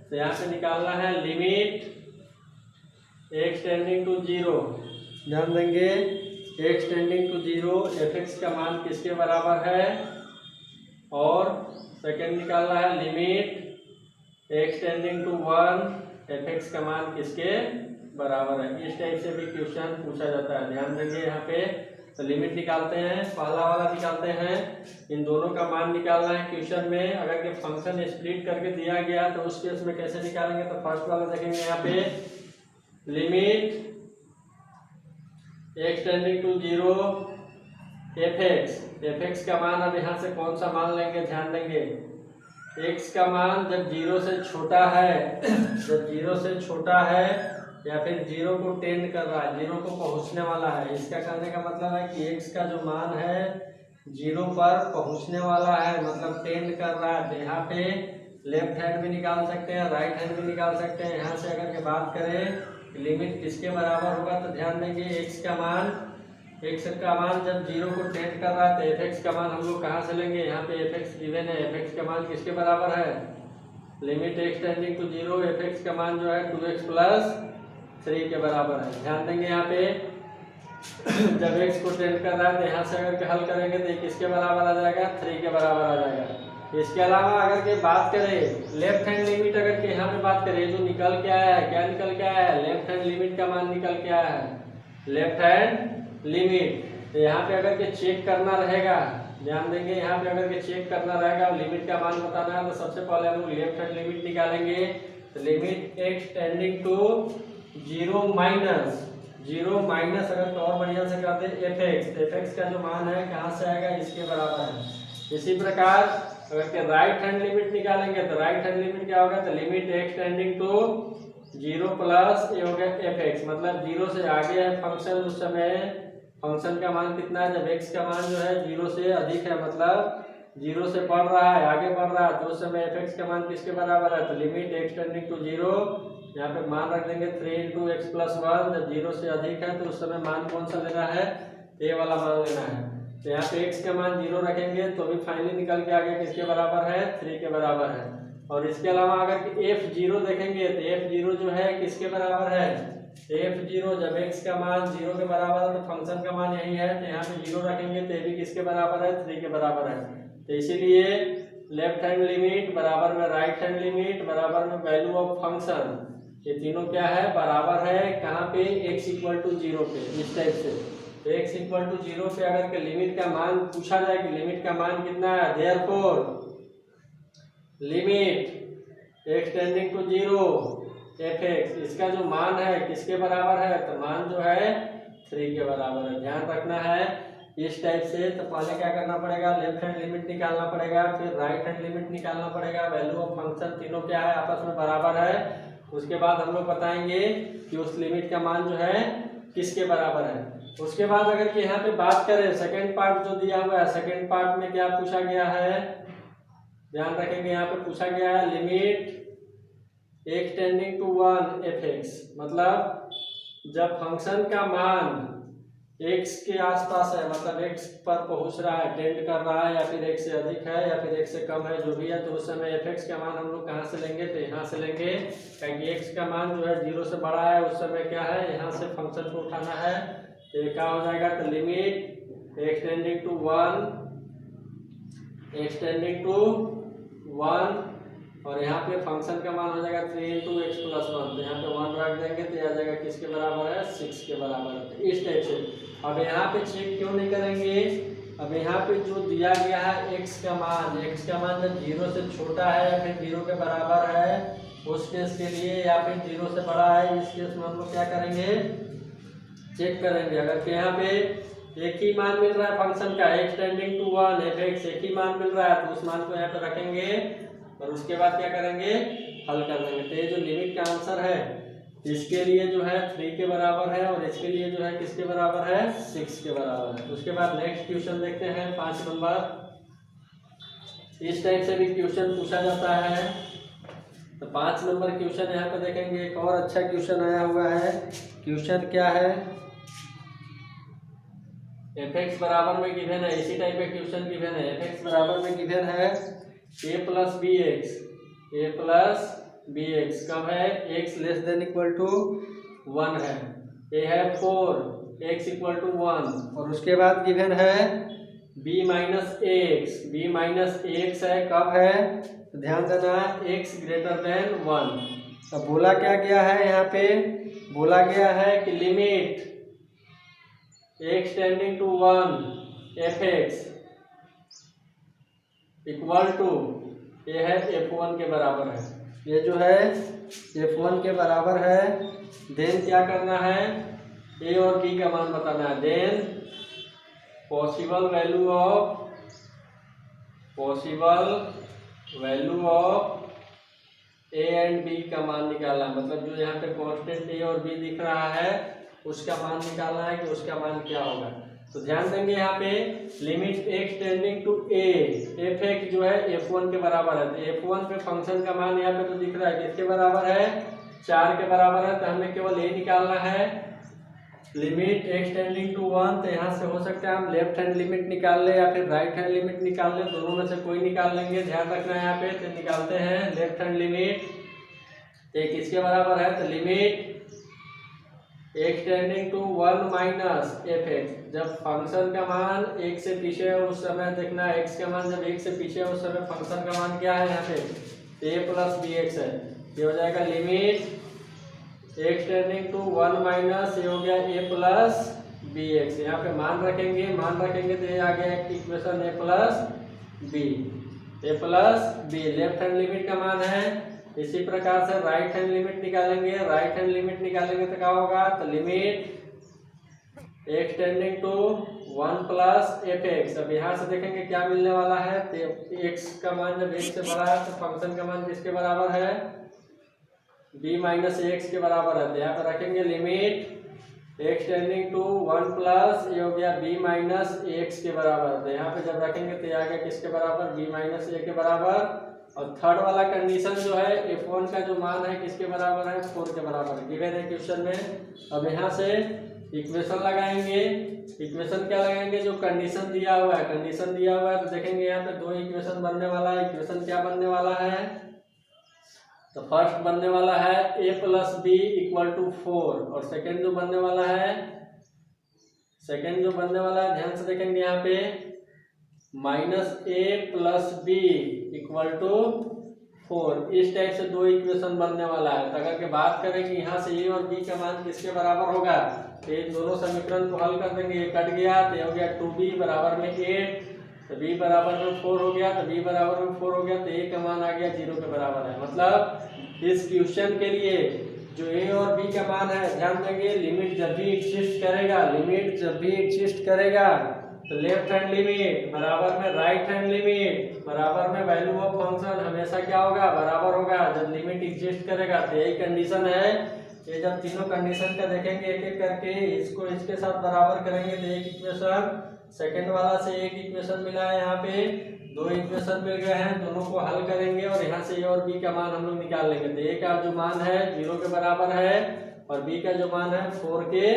तो यहाँ पे निकालना है लिमिट x टेंडिंग टू 0। ध्यान देंगे x टेंडिंग टू 0 fx का मान किसके बराबर है, और सेकेंड निकालना है limit x tending to 1 fx का मान किसके बराबर है। इस टाइप से भी क्वेश्चन पूछा जाता है। ध्यान देंगे यहाँ पे तो लिमिट निकालते हैं, पहला वाला निकालते हैं, इन दोनों का मान निकालना है क्वेश्चन में। अगर ये फंक्शन स्प्लिट करके दिया गया तो उस केस में कैसे निकालेंगे, तो फर्स्ट वाला देखेंगे यहाँ पे limit x tending to 0 fx का मान अब यहाँ से कौन सा मान लेंगे, ध्यान देंगे x का मान जब 0 से छोटा है या फिर 0 को टेंड कर रहा है, 0 को पहुंचने वाला है। इसका कहने का मतलब है कि x का जो मान है 0 पर पहुंचने वाला है, मतलब टेंड कर रहा है। तो यहाँ पे लेफ्ट हैंड भी निकाल सकते हैं, राइट हैंड भी निकाल सकते हैं। यहाँ से अगर के बात करें लिमिट किसके बराबर होगा, तो ध्यान देंगे x का मान जब 0 को टेंड कर रहा है तो fx का मान हम लोग कहाँ से लेंगे, यहाँ पे fx गिवन है, fx का मान किसके बराबर है, limit x tending to 0 fx का मान जो है 2x प्लस 3 के बराबर है। ध्यान देंगे यहाँ पे जब x को टेंड कर रहा है तो यहाँ से अगर हल करेंगे तो किसके बराबर आ जाएगा, 3 के बराबर आ जाएगा। इसके अलावा अगर के बात करें लेफ्ट हैंड लिमिट, अगर के यहाँ पे बात करें जो निकल के आया है, क्या निकल के आया है, लेफ्ट हैंड लिमिट का मान निकल के आया है, लेफ्ट हैंड लिमिट। तो यहाँ पे अगर के चेक करना रहेगा ध्यान देंगे यहाँ पे अगर के चेक करना रहेगा लिमिट का मान बताना है तो सबसे पहले हम लोग लेफ्ट हैंड लिमिट निकालेंगे। तो limit x tending to zero minus अगर तो और बढ़िया से करते एफ एक्स का जो मान है कहाँ से आएगा, इसके बराबर है। इसी प्रकार अगर के राइट हैंड लिमिट निकालेंगे तो राइट हैंड लिमिट क्या होगा, तो limit x tending to zero plus ये हो गया एफ एक्स, मतलब जीरो से आगे है फंक्शन, उस समय फंक्शन का मान कितना है, जब एक्स का मान जो है जीरो से अधिक है, मतलब जीरो से बढ़ रहा है, आगे बढ़ रहा है, तो उस समय एफ एक्स का मान किसके बराबर है, तो limit x tending to zero, यहाँ पे मान रख देंगे 3 इंटू एक्स प्लस वन। जब जीरो से अधिक है तो उस समय मान कौन सा लेना है, ए वाला मान लेना है। तो यहाँ पे एक्स का मान जीरो रखेंगे तो भी फाइनली निकल के आगे किसके बराबर है, 3 के बराबर है। और इसके अलावा अगर एफ जीरो देखेंगे तो एफ जीरो जो है किसके बराबर है, एफ जीरो जब एक्स का मान जीरो के बराबर है तो फंक्शन का मान यही है, तो यहाँ पे जीरो रखेंगे तो ये भी किसके बराबर है, 3 के बराबर है। तो इसीलिए लेफ्ट हैंड लिमिट बराबर में राइट हैंड लिमिट बराबर में वैल्यू ऑफ फंक्शन, ये तीनों क्या है, बराबर है कहाँ पे, x इक्वल टू जीरो पे, इस टाइप से। x इक्वल टू जीरो पे अगर के लिमिट का मान पूछा जाए कि लिमिट का मान कितना है, therefore limit x tending to zero f x, इसका जो मान है किसके बराबर है, तो मान जो है 3 के बराबर है। ध्यान रखना है इस टाइप से। तो पहले क्या करना पड़ेगा, लेफ्ट हैंड लिमिट निकालना पड़ेगा, फिर राइट हैंड लिमिट निकालना पड़ेगा, वैल्यू ऑफ फंक्शन तीनों क्या है, आपस में बराबर है। उसके बाद हम लोग बताएंगे कि उस लिमिट का मान जो है किसके बराबर है। उसके बाद अगर कि यहाँ पे बात करें सेकंड पार्ट जो दिया हुआ है, सेकंड पार्ट में क्या पूछा गया है, ध्यान रखेंगे यहाँ पे पूछा गया है limit x tending to 1 f x, मतलब जब फंक्शन का मान x के आसपास है, मतलब x पर पहुंच रहा है, टेंड कर रहा है, या फिर x से अधिक है या फिर x से कम है, जो भी है, तो उस समय fx का मान हम लोग कहाँ से लेंगे, तो यहाँ से लेंगे, क्योंकि x का मान जो है जीरो से बड़ा है, उस समय क्या है, यहाँ से फंक्शन को उठाना है। तो ये क्या हो जाएगा, तो लिमिट एक्स टेंडिंग टू 1 और यहाँ पे फंक्शन का मान हो जाएगा 3 इंटू एक्स प्लस वन, तो यहाँ पे 1 रख देंगे तो आ जाएगा किसके बराबर है, 6 के बराबर है। तो इस टाइप से अब यहाँ पे चेक क्यों नहीं करेंगे, अब यहाँ पे जो दिया गया है x का मान जब जीरो से छोटा है या फिर जीरो के बराबर है, उस केस के लिए, या फिर जीरो से बड़ा है, इस केस में हम लोग क्या करेंगे, चेक करेंगे। अगर कि यहाँ पे एक ही मान मिल रहा है फंक्शन का x tending to 1 f x, एक ही मान मिल रहा है, तो उस मान को यहाँ पे रखेंगे और उसके बाद क्या करेंगे, हल कर देंगे। तो ये जो लिमिट का आंसर है इसके लिए जो है 3 के बराबर है और इसके लिए जो है किसके बराबर है, 6 के बराबर है। उसके बाद नेक्स्ट क्वेश्चन देखते हैं 5 नंबर। इस टाइप से भी क्वेश्चन पूछा जाता है। तो 5 नंबर क्वेश्चन यहाँ पे देखेंगे, एक और अच्छा क्वेश्चन आया हुआ है। क्वेश्चन क्या है, एफ एक्स बराबर में गिवन है, इसी टाइप का क्वेश्चन गिवन है। एफ एक्स बराबर में गिवन है a प्लस बी एक्स, कब है, x less than equal to 1 है, a है 4, x इक्वल टू 1, और उसके बाद गिवन है b माइनस एक्स है, कब है, तो ध्यान देना x ग्रेटर देन 1। अब बोला क्या गया है, यहाँ पे बोला गया है कि limit x tending to 1 f x equal to ये है f1 के बराबर है, ये जो है f1 के बराबर है। देन क्या करना है, a और b का मान बताना है। Then possible value of a and b का मान निकालना है, मतलब जो यहाँ पे कांस्टेंट a और b दिख रहा है उसका मान निकालना है कि उसका मान क्या होगा। तो ध्यान देंगे यहाँ पे limit x tending to a f x जो है f1 के बराबर है, तो f1 पे फंक्शन का मान यहाँ पे तो दिख रहा है किसके बराबर है, 4 के बराबर है। तो हमें केवल a निकालना है, लिमिट x टेंडिंग टू 1। तो यहाँ से हो सकता है हम लेफ्ट हैंड लिमिट निकाल ले या फिर राइट हैंड लिमिट निकाल ले, दोनों में से कोई निकाल लेंगे। ध्यान रखना है यहाँ पे, तो निकालते हैं लेफ्ट हैंड लिमिट, तो किसके बराबर है, तो limit x tending to 1 minus f x, जब फंक्शन का मान 1 से पीछे है उस समय देखना है, x का मान जब 1 से पीछे है उस समय फंक्शन का मान क्या है, यहाँ पे a प्लस बी एक्स है। ये हो जाएगा limit x tending to 1 minus, ये हो गया a प्लस बी एक्स। यहाँ पे मान रखेंगे तो ये आ गया equation a plus b. Left hand limit का मान है। इसी प्रकार से राइट हैंड लिमिट निकालेंगे। तो क्या होगा, तो limit x tending to 1 plus f x. अब यहाँ से देखेंगे क्या मिलने वाला है, तो एक्स का मान जब एक से बड़ा है तो फंक्शन का मान किसके बराबर है, b माइनस एक्स के बराबर है। तो यहाँ पे रखेंगे limit x tending to 1 plus ये हो गया b माइनस एक्स के बराबर। तो यहाँ पे जब रखेंगे तो आ गया किसके बराबर, b माइनस ए के बराबर। और थर्ड वाला कंडीशन जो है f1 का जो मान है किसके बराबर है, 4 के बराबर गिवन है क्वेश्चन में। अब यहाँ से इक्वेशन लगाएंगे। इक्वेशन क्या लगाएंगे, जो कंडीशन दिया हुआ है तो देखेंगे यहाँ पे दो इक्वेशन बनने वाला है। इक्वेशन क्या बनने वाला है, तो फर्स्ट बनने वाला है a plus b equal to 4 और सेकेंड जो बनने वाला है ध्यान से देखेंगे यहाँ पे minus a plus b equal to 4। इस टाइप से दो इक्वेशन बनने वाला है। तो अगर के बात करें कि यहाँ से ए और बी का मान किसके बराबर होगा, तो ये दोनों समीकरण को हल कर देंगे। ये कट गया तो ये हो गया 2b बराबर में 8, तो b बराबर में 4 हो गया, तो b बराबर में 4 हो गया, तो a का मान आ गया 0 के बराबर है। मतलब इस क्वेश्चन के लिए जो a और b का मान है, ध्यान देंगे लिमिट जब भी एग्जिस्ट करेगा तो लेफ्ट हैंड लिमिट बराबर में राइट हैंड लिमिट बराबर में वैल्यू ऑफ फंक्शन हमेशा क्या होगा, बराबर होगा जब लिमिट एग्जिस्ट करेगा। तो यही कंडीशन है। ये जब तीनों कंडीशन का देखेंगे एक एक करके, इसको इसके साथ बराबर करेंगे तो एक इक्वेशन, सेकंड वाला से एक इक्वेशन मिला है, यहाँ पे दो इक्वेशन मिल गए हैं, दोनों को हल करेंगे और यहाँ से ए और बी का मान हम लोग निकाल लेंगे। तो ए का जो मान है 0 के बराबर है और बी का जो मान है 4 के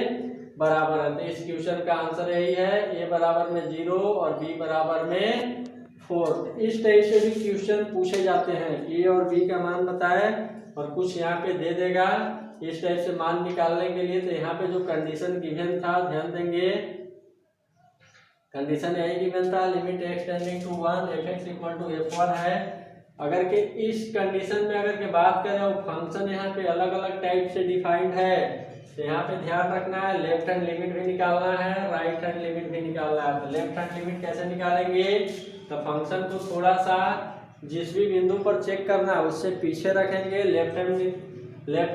बराबर है। तो इस क्वेश्चन का आंसर यही है, ए बराबर में 0 और बी बराबर में 4। इस टाइप से भी क्वेश्चन पूछे जाते हैं, ए और बी का मान बताए और कुछ यहाँ पे दे देगा। इस टाइप से मान निकालने के लिए तो यहाँ पे जो कंडीशन गिवन था, ध्यान देंगे कंडीशन यही गिवन था, limit x tending to 1 f x equal to f1 है। अगर के इस कंडीशन में अगर के बात करें और फंक्शन यहाँ पे अलग अलग टाइप से डिफाइंड है, तो यहाँ पे ध्यान रखना है लेफ्ट हैंड लिमिट भी निकालना है, राइट हैंड लिमिट भी निकालना है। तो लेफ्ट हैंड लिमिट कैसे निकालेंगे, तो फंक्शन को थोड़ा सा जिस भी बिंदु पर चेक करना है उससे पीछे रखेंगे। लेफ्ट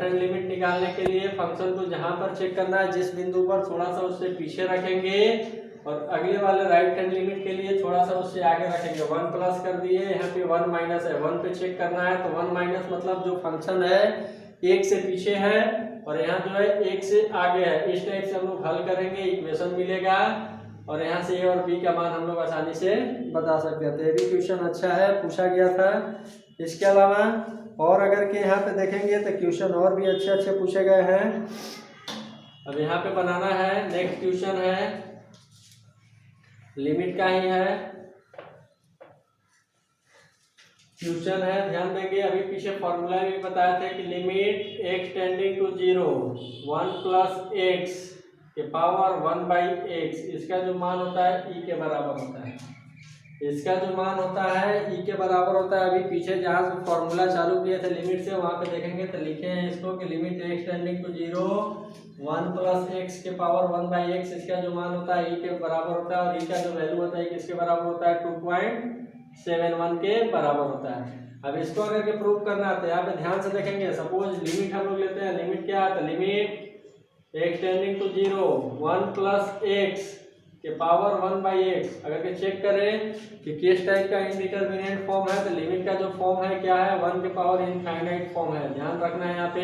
हैंड लिमिट निकालने के लिए फंक्शन को जहां पर चेक करना है जिस बिंदु पर थोड़ा सा उससे पीछे रखेंगे और अगले वाले राइट हैंड लिमिट के लिए थोड़ा सा उससे आगे रखेंगे। 1 प्लस कर दिए, यहाँ पे 1 माइनस है, 1 पे चेक करना है तो 1 माइनस मतलब जो फंक्शन है 1 से पीछे है और यहाँ जो है 1 से आगे है। इस टाइप से हम लोग हल करेंगे, इक्वेशन मिलेगा और यहाँ से ए और बी का मान हम लोग आसानी से बता सकते हैं। तो ये भी क्वेश्चन अच्छा है, पूछा गया था। इसके अलावा और अगर के यहाँ पे देखेंगे तो क्वेश्चन और भी अच्छे अच्छे पूछे गए हैं। अब यहाँ पे बनाना है, नेक्स्ट क्वेश्चन है लिमिट का ही है क्वेश्चन है, ध्यान देंगे। अभी पीछे फॉर्मूला भी बताया था कि limit x tending to 0 1 plus x के पावर 1 बाई एक्स, इसका जो मान होता है ई के बराबर होता है। इसका जो मान होता है ई के बराबर होता है। अभी पीछे जहाँ से फॉर्मूला चालू किए थे लिमिट से, वहाँ पे देखेंगे तो लिखे हैं इसको कि limit x tending to 0 1 plus x के पावर 1 बाई एक्स, इसका जो मान होता है ई के बराबर होता है और ई का जो वैल्यू होता है किसके बराबर होता है 2.71 के बराबर होता है। अब इसको अगर के प्रूव करना है तो यहाँ पे ध्यान से देखेंगे। सपोज लिमिट हम लोग लेते हैं, लिमिट क्या है, तो limit x tending to 0 1 plus x के पावर 1 बाई एक्स। अगर के चेक करें कि किस टाइप का इंडिटरमिनेट फॉर्म है, तो लिमिट का जो फॉर्म है क्या है, 1 के पावर इनफाइनाइट फॉर्म है। ध्यान रखना है यहाँ पे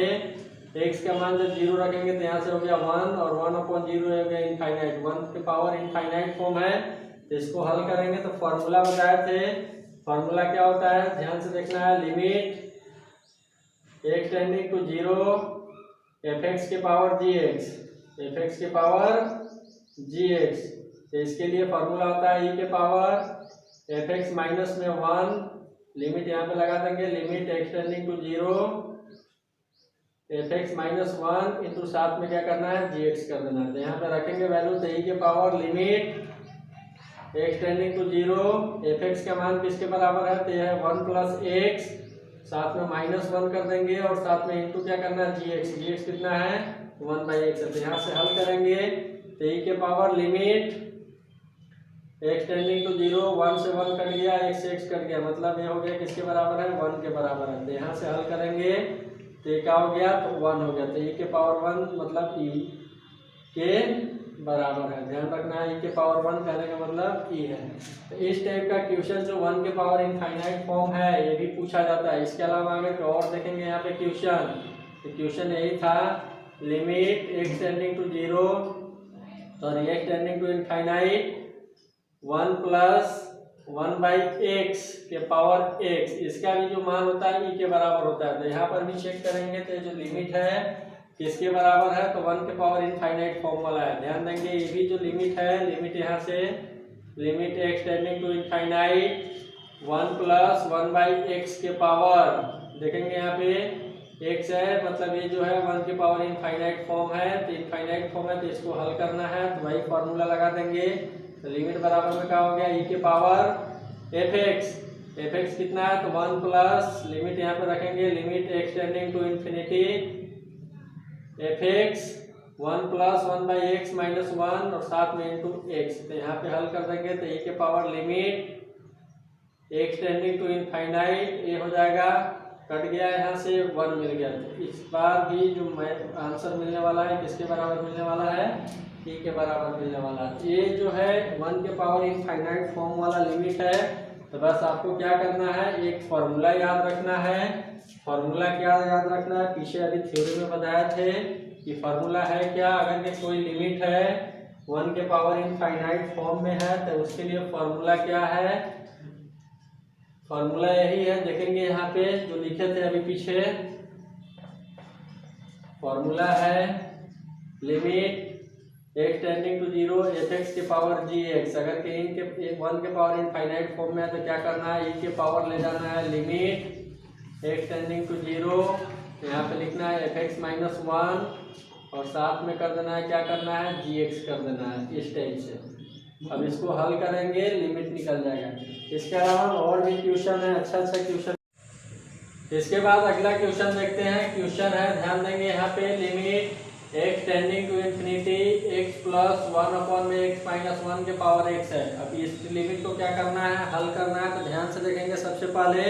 x का मान जब 0 रखेंगे तो यहाँ से हो गया 1 और 1/0 हो गया इनफाइनाइट, 1 के पावर इनफाइनाइट फॉर्म है। तो इसको हल करेंगे तो फॉर्मूला बताए थे, फॉर्मूला क्या होता है ध्यान से देखना है, limit x tending to 0 f x के पावर जी एक्स। तो इसके लिए फॉर्मूला होता है ई के पावर एफ एक्स माइनस में 1, लिमिट यहाँ पे लगा देंगे, limit x tending to 0 f x minus 1 into साथ में क्या करना है जी एक्स कर देना है। तो यहाँ पे रखेंगे वैल्यू, तो ई के power limit x tending to 0 f x का मान किसके बराबर है, तो यह है 1 प्लस एक्स, साथ में माइनस 1 कर देंगे और साथ में इंटू क्या करना है जी एक्स कितना है 1 बाई एक्स। तो यहाँ से हल करेंगे तो ई के power limit x tending to 0, 1 से 1 कट गया, x से x कट गया, मतलब ये हो गया किसके बराबर है, 1 के बराबर है। तो यहाँ से हल करेंगे तो ये क्या हो गया, तो 1 हो गया। तो e के पावर 1 मतलब e के बराबर है, ध्यान रखना है, e के पावर 1 कहने का मतलब e है। तो इस टाइप का क्वेश्चन जो 1 के पावर इनफाइनाइट फॉर्म है ये भी पूछा जाता है। इसके अलावा आगे और देखेंगे यहाँ पे क्वेश्चन, तो क्वेश्चन यही था, limit x tending to 0 sorry x tending to infinite 1 plus 1/x के पावर x, इसका भी जो मान होता है e के बराबर होता है। तो यहाँ पर भी चेक करेंगे तो जो लिमिट है किसके बराबर है, तो 1 के पावर इनफाइनाइट फॉर्म वाला है। ध्यान देंगे ये भी जो लिमिट है, लिमिट यहाँ से limit x tending to infinite 1 plus 1/x के पावर, देखेंगे यहाँ पे x है, मतलब ये जो है 1 के पावर इनफाइनाइट फॉर्म है। तो इनफाइनाइट फॉर्म है तो इसको हल करना है, तो वही फॉर्मूला लगा देंगे। तो लिमिट बराबर में क्या हो गया, e के पावर fx कितना है, तो 1 प्लस लिमिट यहाँ पे रखेंगे, limit x tending to infinity fx 1 plus 1/x minus 1 और साथ में इंटू x। तो यहाँ पे हल कर देंगे तो e के power limit x tending to infinite, ये हो जाएगा, कट गया यहाँ से 1 मिल गया। तो इस बार भी जो आंसर मिलने वाला है किसके बराबर मिलने वाला है, e के बराबर मिलने वाला है। ये जो है 1 के पावर इनफाइनाइट फॉर्म वाला लिमिट है। तो बस आपको क्या करना है, एक फॉर्मूला याद रखना है। फॉर्मूला क्या याद रखना है, पीछे अभी थ्योरी में बताए थे कि फॉर्मूला है क्या, अगर के कोई लिमिट है 1 के पावर इनफाइनाइट फॉर्म में है तो उसके लिए फॉर्मूला क्या है, फॉर्मूला यही है, देखेंगे यहाँ पे जो लिखे थे अभी पीछे, फॉर्मूला है limit x tending to 0 fx के पावर gx। अगर के इन के 1 के पावर इनफाइनाइट फॉर्म में है तो क्या करना है, e के पावर ले जाना है, लिमिट x टेंडिंग टू 0, यहाँ पे लिखना है fx माइनस 1 और साथ में कर देना है, क्या करना है, gx कर देना है, इस टाइप से। अब इसको हल करेंगे, लिमिट निकल जाएगा। इसके अलावा और भी क्वेश्चन है, अच्छा क्वेश्चन। इसके बाद अगला क्वेश्चन देखते हैं। क्वेश्चन है, ध्यान देंगे यहाँ पे, limit x tending to infinity x plus 1 upon में x माइनस 1 के पावर x है। अब इस लिमिट को क्या करना है, हल करना है। तो ध्यान से देखेंगे, सबसे पहले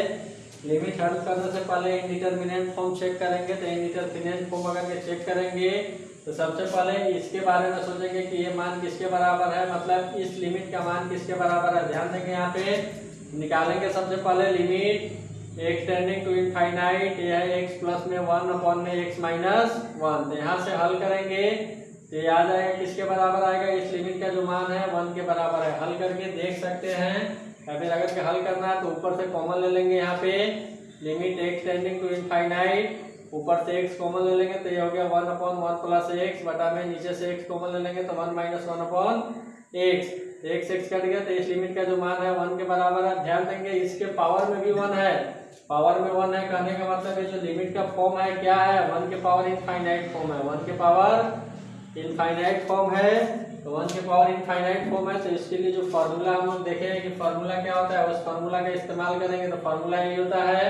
लिमिट हल करने से पहले इंडिटरमिनेंट फॉर्म चेक करेंगे। तो इंडिटरमिनेंट फॉर्म अगर के चेक करेंगे तो सबसे पहले इसके बारे में सोचेंगे कि ये मान किसके बराबर है, मतलब इस लिमिट का मान किसके बराबर है। ध्यान देंगे यहाँ पे निकालेंगे सबसे पहले limit x tending to infinite, ये है x प्लस में 1 अपॉन में x माइनस 1। तो यहाँ से हल करेंगे तो ये आ जाएगा किसके बराबर आएगा, इस लिमिट का जो मान है 1 के बराबर है। हल करके देख सकते हैं, या फिर अगर के हल करना है तो ऊपर से कॉमन ले लेंगे। यहाँ पे limit x tending to infinite, ऊपर से x कॉमन ले लेंगे तो ये हो गया 1 अपॉन 1 प्लस x, बटा में नीचे से x कॉमन ले लेंगे तो 1 minus 1 upon x। x cut गया तो इस लिमिट का जो मान है 1 के बराबर है। ध्यान देंगे इसके पावर में भी 1 है, पावर में 1 है, कहने का मतलब ये जो लिमिट का फॉर्म है क्या है, 1 के पावर इनफाइनाइट फॉर्म है, 1 के पावर इनफाइनाइट फॉर्म है। तो 1 के पावर इनफाइनाइट फॉर्म है, तो इसके लिए जो फार्मूला हम लोग देखें कि फार्मूला क्या होता है, उस फार्मूला का इस्तेमाल करेंगे। तो फार्मूला यही होता है,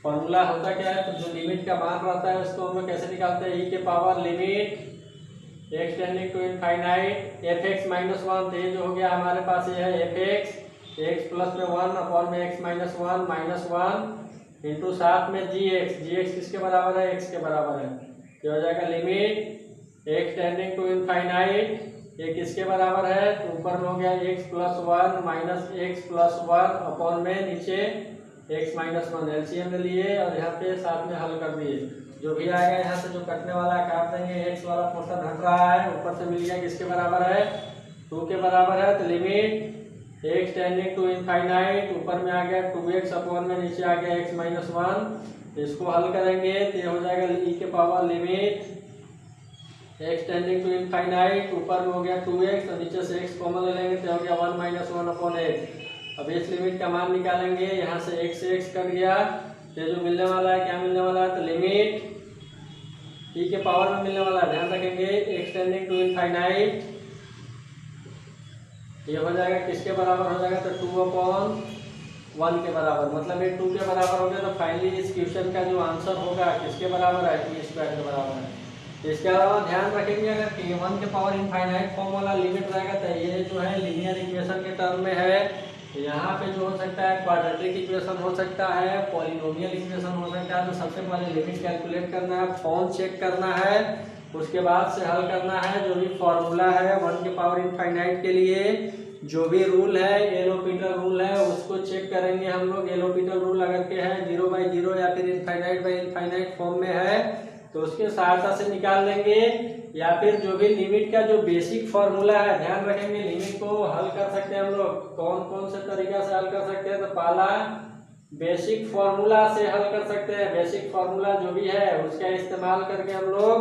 फार्मूला होता क्या है, तो जो लिमिट का मान रहता है उसको हम लोग कैसे निकालते हैं, e के power limit x tending to infinite fx minus 1। तो ये जो हो गया हमारे पास ये है fx, x प्लस में 1 अपॉन में x माइनस 1 माइनस 1 इंटू साथ में gx किसके बराबर है, x के बराबर है। ये हो जाएगा limit x tending to infinite, ये किसके बराबर है, तो ऊपर में हो गया x plus 1 minus x plus 1 upon में नीचे x माइनस 1, एलसीएम ले लिए और यहाँ पे साथ में हल कर दिए। जो भी आएगा यहाँ से जो कटने वाला है काट देंगे, x वाला पोर्शन हट रहा है, ऊपर से मिल गया किसके बराबर है, 2 के बराबर है। तो limit x tending to infinite, ऊपर में आ गया 2x अपॉन में नीचे आ गया x माइनस 1। इसको हल करेंगे तो ये हो जाएगा e के power limit x tending to infinite, ऊपर में हो गया 2x और नीचे से x कॉमन ले लेंगे तो हो गया 1 माइनस 1 अपॉन x। अब इस लिमिट का मान निकालेंगे, यहाँ से x से x कट गया, तो जो मिलने वाला है क्या मिलने वाला है, तो लिमिट e के पावर में मिलने वाला है। ध्यान रखेंगे x टेंडिंग टू इनफाइनाइट, ये हो जाएगा किसके बराबर हो जाएगा, तो 2 अपॉन 1 के बराबर, मतलब ये 2 के बराबर हो गया। तो फाइनली इस क्वेश्चन का जो आंसर होगा किसके बराबर है, e स्क्वायर के बराबर है। इसके अलावा ध्यान रखेंगे अगर k1 के पावर इनफाइनाइट फॉर्म वाला लिमिट रहेगा तो ये जो है लीनियर इक्वेशन के टर्म में है। यहाँ पे जो हो सकता है क्वाड्रेटिक इक्वेशन हो सकता है, पॉलिनोमियल इक्वेशन हो सकता है। तो सबसे पहले लिमिट कैलकुलेट करना है, फॉर्म चेक करना है, उसके बाद से हल करना है। जो भी फॉर्मूला है 1 के पावर इनफाइनाइट के लिए, जो भी रूल है एल हॉस्पिटल रूल है उसको चेक करेंगे हम लोग। एल हॉस्पिटल रूल अगर के है 0/0 या फिर इनफाइनाइट बाई इनफाइनाइट फॉर्म में है तो उसके सहायता से निकाल लेंगे। या फिर जो भी लिमिट का जो बेसिक फॉर्मूला है, ध्यान रखेंगे लिमिट को हल कर सकते हैं हम लोग कौन कौन से तरीका से हल कर सकते हैं। तो पहला बेसिक फॉर्मूला से हल कर सकते हैं। बेसिक फॉर्मूला जो भी है उसका इस्तेमाल करके हम लोग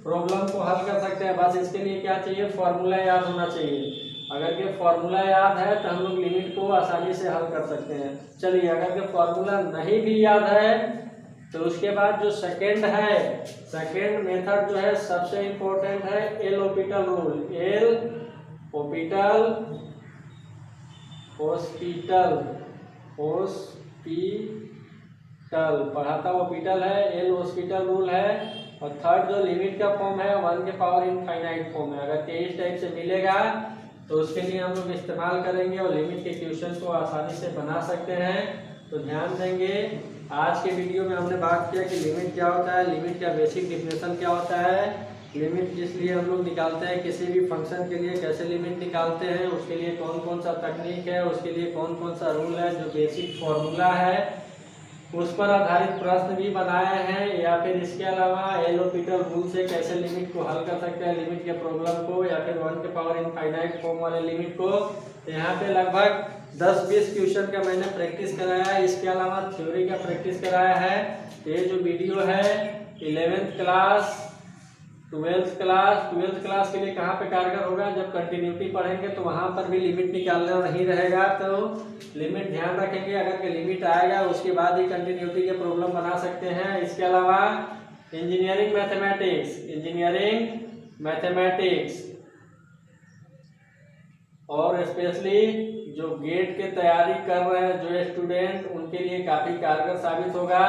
प्रॉब्लम को हल कर सकते हैं। बस इसके लिए क्या चाहिए, फॉर्मूला याद होना चाहिए। अगर ये फॉर्मूला याद है तो हम लोग लिमिट को आसानी से हल कर सकते हैं। चलिए, अगर ये फॉर्मूला नहीं भी याद है तो उसके बाद जो सेकंड है, सेकंड मेथड जो है सबसे इम्पोर्टेंट है L hospital rule. L hospital पढ़ाता हॉस्पिटल है, एल हॉस्पिटल रूल है। और थर्ड जो लिमिट का फॉर्म है 1 के पावर इनफाइनाइट फॉर्म है। अगर इस टाइप से मिलेगा तो उसके लिए हम लोग इस्तेमाल करेंगे और लिमिट के क्वेश्चन को आसानी से बना सकते हैं। तो ध्यान देंगे। आज के वीडियो में हमने बात किया कि लिमिट क्या होता है, लिमिट का बेसिक डिफिनेशन क्या होता है, लिमिट किस लिए हम लोग निकालते हैं, किसी भी फंक्शन के लिए कैसे लिमिट निकालते हैं, उसके लिए कौन कौन सा तकनीक है, उसके लिए कौन कौन सा रूल है, जो बेसिक फॉर्मूला है उस पर आधारित प्रश्न भी बनाए हैं। या फिर इसके अलावा एल हॉस्पिटल रूल से कैसे लिमिट को हल कर सकते हैं, लिमिट के प्रॉब्लम को, या फिर 1 के पावर इनफाइनाइट फॉर्म वाले लिमिट को। तो यहाँ पे लगभग 10-20 क्वेश्चन का मैंने प्रैक्टिस कराया है। इसके अलावा थ्योरी का प्रैक्टिस कराया है। ये जो वीडियो है 11th क्लास 12th क्लास के लिए कहाँ पे कारगर होगा, जब कंटिन्यूटी पढ़ेंगे तो वहाँ पर भी लिमिट निकालना नहीं रहेगा। तो लिमिट ध्यान रखेंगे, अगर के लिमिट आएगा उसके बाद ही कंटिन्यूटी के प्रॉब्लम बना सकते हैं। इसके अलावा इंजीनियरिंग मैथमेटिक्स और स्पेशली जो गेट के तैयारी कर रहे हैं जो स्टूडेंट, उनके लिए काफ़ी कारगर साबित होगा।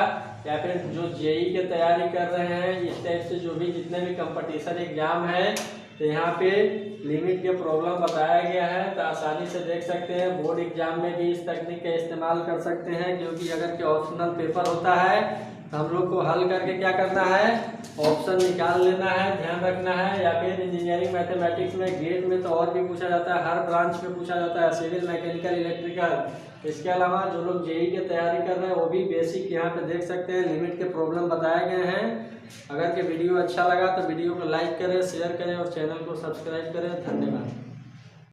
या फिर जो जेई के तैयारी कर रहे हैं, इस टाइप से जो भी जितने भी कंपटीशन एग्जाम है तो यहाँ पे लिमिट के प्रॉब्लम बताया गया है। तो आसानी से देख सकते हैं। बोर्ड एग्जाम में भी इस तकनीक का इस्तेमाल कर सकते हैं, क्योंकि अगर के ऑप्शनल पेपर होता है तो हम लोग को हल करके क्या करना है, ऑप्शन निकाल लेना है, ध्यान रखना है। या फिर इंजीनियरिंग मैथमेटिक्स में गेट में तो और भी पूछा जाता है, हर ब्रांच में पूछा जाता है, सिविल, मैकेनिकल, इलेक्ट्रिकल। इसके अलावा जो लोग जेई की तैयारी कर रहे हैं वो भी बेसिक यहाँ पे देख सकते हैं, लिमिट के प्रॉब्लम बताए गए हैं। अगर के वीडियो अच्छा लगा तो वीडियो को लाइक करें, शेयर करें और चैनल को सब्सक्राइब करें। धन्यवाद।